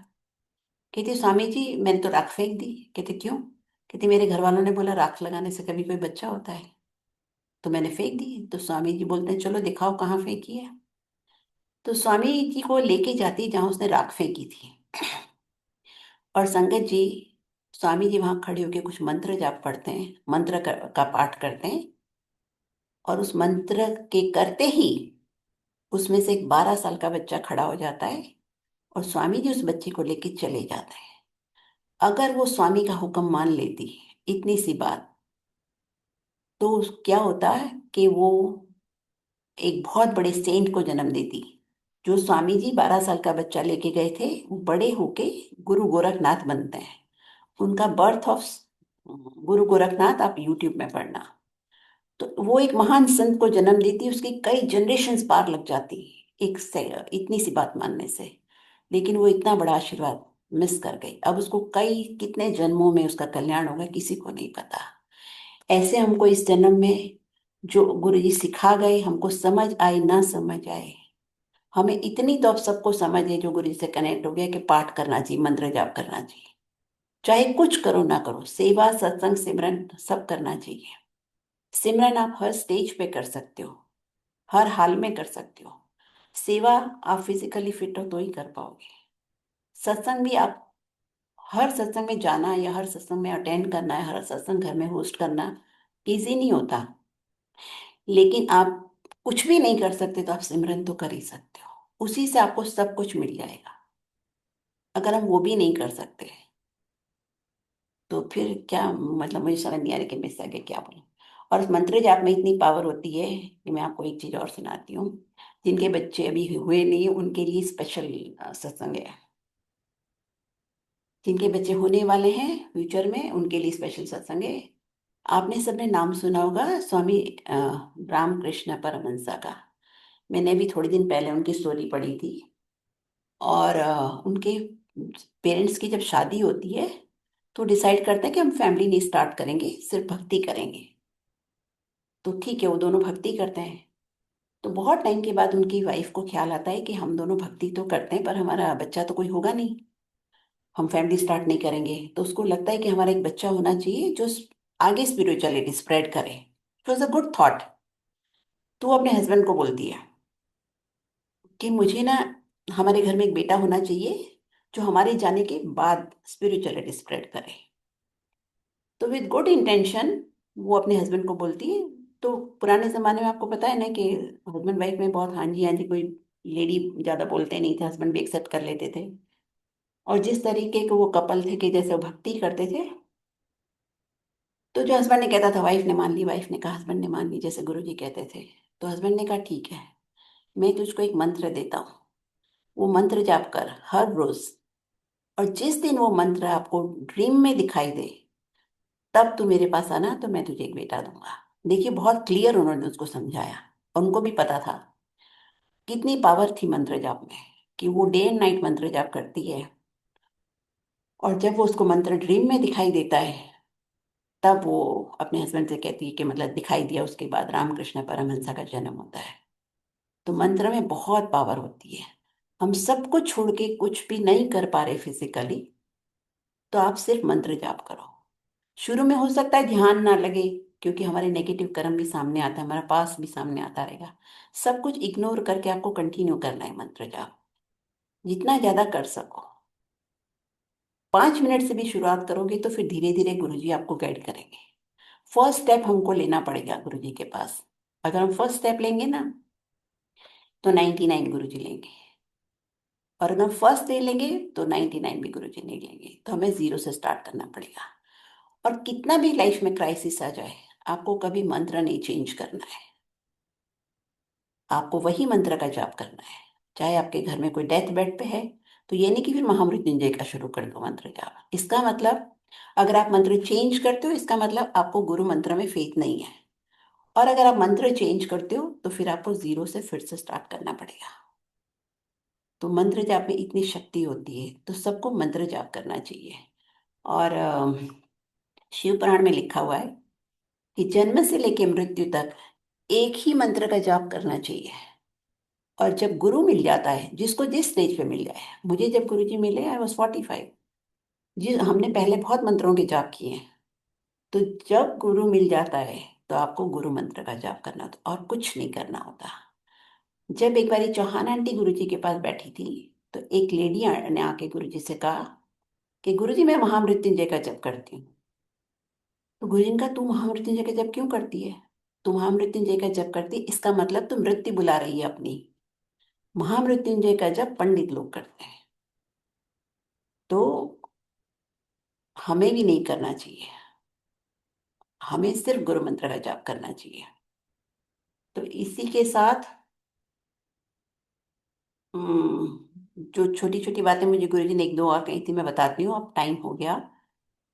कहती स्वामी जी मैंने तो राख फेंक दी। कहते क्यों? कहती मेरे घर वालों ने बोला राख लगाने से कभी कोई बच्चा होता है, तो मैंने फेंक दी। तो स्वामी जी बोलते हैं चलो दिखाओ कहाँ फेंकी है। तो स्वामी जी को लेके जाती है जहाँ उसने राख फेंकी थी। और संगत जी, स्वामी जी वहां खड़े होके कुछ मंत्र जाप पढ़ते हैं, मंत्र का पाठ करते हैं। और उस मंत्र के करते ही उसमें से एक 12 साल का बच्चा खड़ा हो जाता है और स्वामी जी उस बच्चे को लेके चले जाते हैं। अगर वो स्वामी का हुक्म मान लेती, इतनी सी बात, तो क्या होता है कि वो एक बहुत बड़े सेंट को जन्म देती। जो स्वामी जी 12 साल का बच्चा लेके गए थे वो बड़े होके गुरु गोरखनाथ बनते हैं। उनका बर्थ ऑफ गुरु गोरखनाथ आप यूट्यूब में पढ़ना। तो वो एक महान संत को जन्म देती, उसकी कई जनरेशन्स पार लग जाती, एक से इतनी सी बात मानने से। लेकिन वो इतना बड़ा आशीर्वाद मिस कर गई। अब उसको कई कितने जन्मों में उसका कल्याण होगा किसी को नहीं पता। ऐसे हमको इस जन्म में जो गुरु जी सिखा गए, हमको समझ आए ना समझ आए, हमें इतनी तो अब सबको समझ है जो गुरु जी से कनेक्ट हो गया कि पाठ करना चाहिए, मंत्र जाप करना चाहिए। चाहे कुछ करो ना करो, सेवा सत्संग सिमरन सब करना चाहिए। सिमरन आप हर स्टेज पे कर सकते हो, हर हाल में कर सकते हो। सेवा आप फिजिकली फिट हो तो ही कर पाओगे। सत्संग भी आप हर सत्संग में जाना या हर सत्संग में अटेंड करना है, हर सत्संग घर में होस्ट करना इजी नहीं होता। लेकिन आप कुछ भी नहीं कर सकते तो आप सिमरन तो कर ही सकते हो, उसी से आपको सब कुछ मिल जाएगा। अगर हम वो भी नहीं कर सकते तो फिर क्या मतलब, मुझे समझ नहीं आ रही कि मैं इससे आगे क्या बोलूं। और उस मंत्र जाप में इतनी पावर होती है कि मैं आपको एक चीज और सुनाती हूँ। जिनके बच्चे अभी हुए नहीं उनके लिए स्पेशल सत्संग है। जिनके बच्चे होने वाले हैं फ्यूचर में उनके लिए स्पेशल सत्संग है। आपने सबने नाम सुना होगा स्वामी रामकृष्ण परमहंसा का। मैंने भी थोड़े दिन पहले उनकी स्टोरी पढ़ी थी। और उनके पेरेंट्स की जब शादी होती है तो डिसाइड करते हैं कि हम फैमिली नहीं स्टार्ट करेंगे, सिर्फ भक्ति करेंगे। तो ठीक है, वो दोनों भक्ति करते हैं। तो बहुत टाइम के बाद उनकी वाइफ को ख्याल आता है कि हम दोनों भक्ति तो करते हैं पर हमारा बच्चा तो कोई होगा नहीं, हम फैमिली स्टार्ट नहीं करेंगे। तो उसको लगता है कि हमारा एक बच्चा होना चाहिए जो आगे स्पिरिचुअलिटी स्प्रेड करे। It was a good thought. तो वो अपने हस्बैंड को बोलती है कि मुझे ना हमारे घर में एक बेटा होना चाहिए जो हमारे जाने के बाद स्पिरिचुअलिटी स्प्रेड करे। तो विद गुड इंटेंशन वो अपने हस्बैंड को बोलती है। तो पुराने जमाने में आपको पता है ना कि हस्बैंड वाइफ में बहुत हाँ जी कोई लेडी ज्यादा बोलते नहीं थे, हस्बैंड भी एक्सेप्ट कर लेते थे। और जिस तरीके के वो कपल थे कि जैसे वो भक्ति करते थे, तो जो हस्बैंड ने कहता था वाइफ ने मान ली, वाइफ ने कहा हस्बैंड ने मान ली, जैसे गुरु जी कहते थे। तो हस्बैंड ने कहा ठीक है, मैं तुझको एक मंत्र देता हूँ, वो मंत्र जाप कर हर रोज। और जिस दिन वो मंत्र आपको ड्रीम में दिखाई दे तब तू मेरे पास आना, तो मैं तुझे एक बेटा दूंगा। देखिए बहुत क्लियर उन्होंने उसको समझाया। उनको भी पता था कितनी पावर थी मंत्र जाप में, कि वो डे एंड नाइट मंत्र जाप करती है। और जब वो उसको मंत्र ड्रीम में दिखाई देता है तब वो अपने हस्बैंड से कहती है कि मतलब दिखाई दिया उसके बाद रामकृष्ण परमहंसा का जन्म होता है। तो मंत्र में बहुत पावर होती है। हम सब कुछ छोड़ के कुछ भी नहीं कर पा रहे फिजिकली, तो आप सिर्फ मंत्र जाप करो। शुरू में हो सकता है ध्यान ना लगे, क्योंकि हमारे नेगेटिव कर्म भी सामने आता है, हमारा पास भी सामने आता रहेगा। सब कुछ इग्नोर करके आपको कंटिन्यू करना है मंत्र जाप, जितना ज्यादा कर सको। 5 मिनट से भी शुरुआत करोगे तो फिर धीरे धीरे गुरुजी आपको गाइड करेंगे। फर्स्ट स्टेप हमको लेना पड़ेगा गुरुजी के पास। अगर हम फर्स्ट स्टेप लेंगे ना तो 99 गुरुजी लेंगे, और अगर फर्स्ट ले लेंगे तो 99 भी गुरुजी नहीं लेंगे। तो हमें जीरो से स्टार्ट करना पड़ेगा। और कितना भी लाइफ में क्राइसिस आ जाए, आपको कभी मंत्र नहीं चेंज करना है। आपको वही मंत्र का जाप करना है। चाहे आपके घर में कोई डेथ बेड पे है तो ये नहीं कि फिर महामृत्युंजय का शुरू कर दो मंत्र जाप। इसका मतलब, अगर आप मंत्र चेंज करते हो इसका मतलब आपको गुरु मंत्र में फेथ नहीं है। और अगर आप मंत्र चेंज करते हो तो फिर आपको जीरो से फिर से स्टार्ट करना पड़ेगा। तो मंत्र जाप में इतनी शक्ति होती है, तो सबको मंत्र जाप करना चाहिए। और शिव पुराण में लिखा हुआ है कि जन्म से लेकर मृत्यु तक एक ही मंत्र का जाप करना चाहिए। और जब गुरु मिल जाता है, जिसको जिस स्टेज पे मिल जाए, मुझे जब गुरु जी मिले आई वॉज 45, जी हमने पहले बहुत मंत्रों के जाप किए हैं। तो जब गुरु मिल जाता है तो आपको गुरु मंत्र का जाप करना होता और कुछ नहीं करना होता। जब एक बारी चौहान आंटी गुरु जी के पास बैठी थी तो एक लेडी ने आके गुरु जी से कहा कि गुरु जी मैं महामृत्युंजय का जप करती हूँ। तो गुरु जी ने कहा तू महामृत्युंजय का जप क्यों करती है? तू महामृत्युंजय का जप करती है, इसका मतलब तू मृत्यु बुला रही है अपनी। महामृत्युंजय का जप पंडित लोग करते हैं, तो हमें भी नहीं करना चाहिए। हमें सिर्फ गुरु मंत्र का जाप करना चाहिए। तो इसी के साथ जो छोटी छोटी बातें मुझे गुरु जी ने एक दो और कही थी मैं बताती हूँ। अब टाइम हो गया,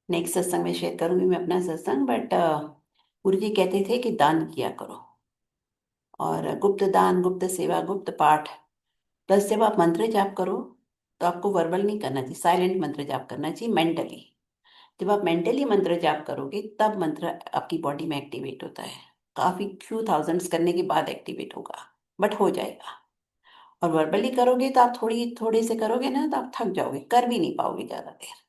नेक्स्ट सत्संग में शेयर करूंगी मैं अपना सत्संग। बट गुरु जी कहते थे कि दान किया करो, और गुप्त दान, गुप्त सेवा, गुप्त पाठ, प्लस जब आप मंत्र जाप करो तो आपको वर्बल नहीं करना चाहिए, साइलेंट मंत्र जाप करना चाहिए मेंटली। जब आप मेंटली मंत्र जाप करोगे तब मंत्र आपकी बॉडी में एक्टिवेट होता है। काफी फ्यू थाउजेंड्स करने के बाद एक्टिवेट होगा, बट हो जाएगा। और वर्बली करोगे तो आप थोड़ी थोड़े से करोगे ना, तो आप थक जाओगे, कर भी नहीं पाओगे ज्यादा देर।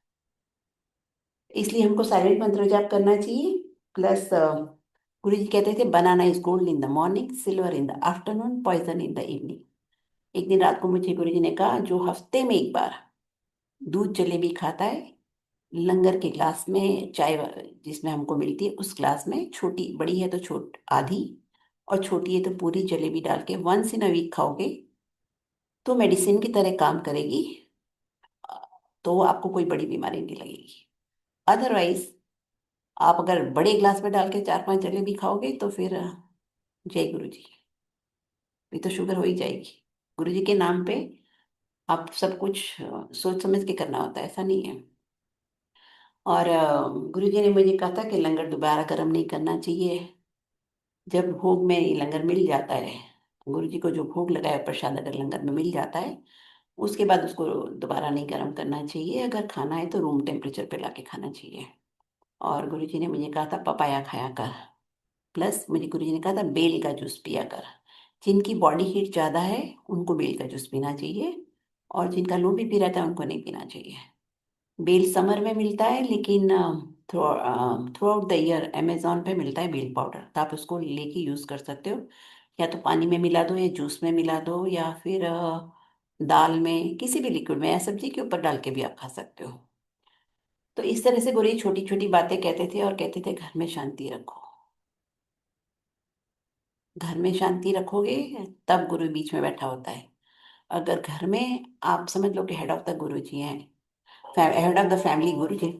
इसलिए हमको साइलेंट मंत्र जाप करना चाहिए। प्लस गुरु जी कहते थे, banana is gold in the morning, silver in the afternoon, poison in the evening. एक दिन रात को मुझे गुरु जी ने कहा, जो हफ्ते में एक बार दूध जलेबी खाता है, लंगर के ग्लास में चाय जिसमें हमको मिलती है उस ग्लास में, छोटी बड़ी है तो छोट आधी, और छोटी है तो पूरी जलेबी डाल के वंस इन अ वीक खाओगे तो मेडिसिन की तरह काम करेगी। तो आपको कोई बड़ी बीमारी नहीं लगेगी। अदरवाइज आप अगर बड़े ग्लास में डाल के 4-5 जलेबी खाओगे तो फिर जय गुरु जी, ये तो शुगर हो ही जाएगी। गुरु जी के नाम पे आप सब कुछ सोच समझ के करना होता है, ऐसा नहीं है। और गुरु जी ने मुझे कहा था कि लंगर दोबारा गर्म नहीं करना चाहिए। जब भोग में ये लंगर मिल जाता है, गुरु जी को जो भोग लगाया प्रसाद अगर लंगर में मिल जाता है, उसके बाद उसको दोबारा नहीं गर्म करना चाहिए। अगर खाना है तो रूम टेम्परेचर पे लाके खाना चाहिए। और गुरु जी ने मुझे कहा था पपाया खाया कर। प्लस मुझे गुरु जी ने कहा था बेल का जूस पिया कर। जिनकी बॉडी हीट ज़्यादा है उनको बेल का जूस पीना चाहिए, और जिनका लो बीपी रहता है उनको नहीं पीना चाहिए। बेल समर में मिलता है, लेकिन through out the year Amazon पे मिलता है बेल पाउडर, तो आप उसको लेके यूज़ कर सकते हो। या तो पानी में मिला दो, या जूस में मिला दो, या फिर दाल में, किसी भी लिक्विड में, या सब्जी के ऊपर डाल के भी आप खा सकते हो। तो इस तरह से गुरु जी छोटी छोटी बातें कहते थे, और कहते थे घर में शांति रखो। घर में शांति रखोगे तब गुरु बीच में बैठा होता है। अगर घर में आप समझ लो कि हेड ऑफ द गुरु जी हैं, हेड ऑफ द फैमिली गुरु जी।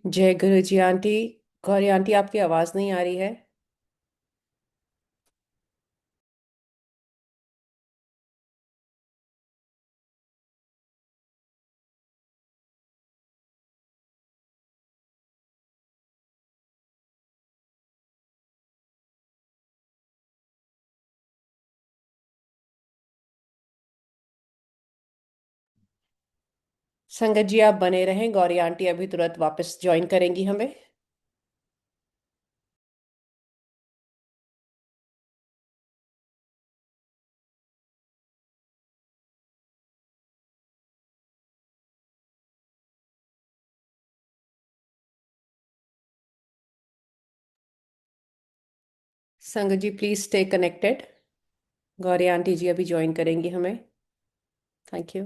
जय गुरु जी आंटी। गौरी आंटी, आपकी आवाज नहीं आ रही है। संगत जी, आप बने रहें, गौरी आंटी अभी तुरंत वापस ज्वाइन करेंगी हमें। Sangat ji please stay connected. Gauri aunty ji अभी ज्वाइन करेंगी हमें। Thank you.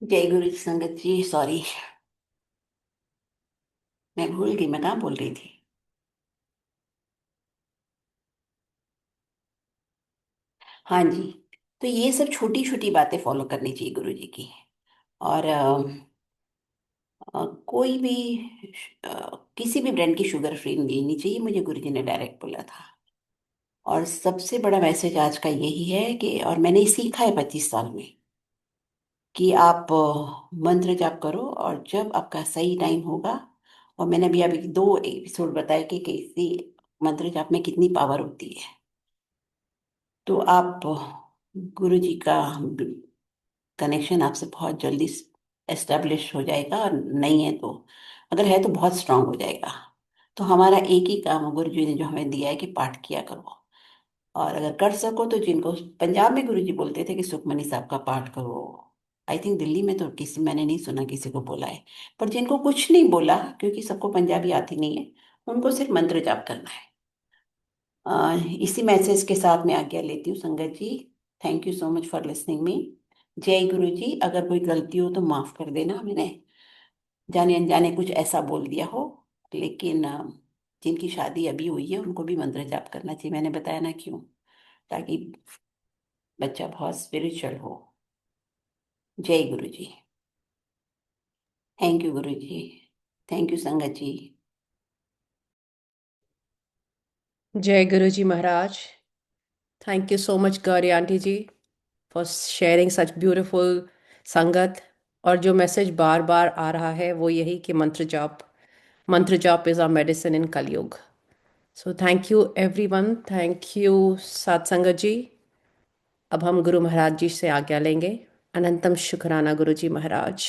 जय गुरु जी संगत जी, सॉरी, मैं भूल गई मैं कहाँ बोल रही थी। हाँ जी। तो ये सब छोटी छोटी बातें फॉलो करनी चाहिए गुरु जी की। और कोई भी किसी भी ब्रांड की शुगर फ्री नहीं लेनी चाहिए, मुझे गुरु जी ने डायरेक्ट बोला था। और सबसे बड़ा मैसेज आज का यही है कि, और मैंने सीखा है 25 साल में, कि आप मंत्र जाप करो, और जब आपका सही टाइम होगा, और मैंने अभी अभी 2 एपिसोड बताया कि कैसी मंत्र जाप में कितनी पावर होती है। तो आप गुरु जी का कनेक्शन आपसे बहुत जल्दी एस्टेब्लिश हो जाएगा, और नहीं है तो, अगर है तो बहुत स्ट्रांग हो जाएगा। तो हमारा एक ही काम है, गुरु जी ने जो हमें दिया है कि पाठ किया करो। और अगर कर सको तो जिनको पंजाब में गुरु जी बोलते थे कि सुखमनी साहब का पाठ करो। आई थिंक दिल्ली में तो किसी, मैंने नहीं सुना किसी को बोला है। पर जिनको कुछ नहीं बोला, क्योंकि सबको पंजाबी आती नहीं है, उनको सिर्फ मंत्र जाप करना है। इसी मैसेज के साथ मैं आज्ञा लेती हूँ Sangat ji. Thank you so much for listening me. जय गुरु जी। अगर कोई गलती हो तो माफ कर देना, मैंने जाने अनजाने कुछ ऐसा बोल दिया हो। लेकिन जिनकी शादी अभी हुई है उनको भी मंत्र जाप करना चाहिए, मैंने बताया ना क्यों, ताकि बच्चा बहुत स्पिरिचुअल हो। जय गुरु जी। Thank you Guru ji. Thank you संगत जी। जय Guru ji Maharaj. Thank you so much Gauri aunty ji for sharing such beautiful sangat. और जो मैसेज बार बार आ रहा है वो यही कि मंत्र जाप इज आवर मेडिसिन इन कलयुग। So thank you everyone, thank you सात संगत जी। अब हम गुरु महाराज जी से आज्ञा लेंगे। अनंतम शुक्राना गुरु जी महाराज।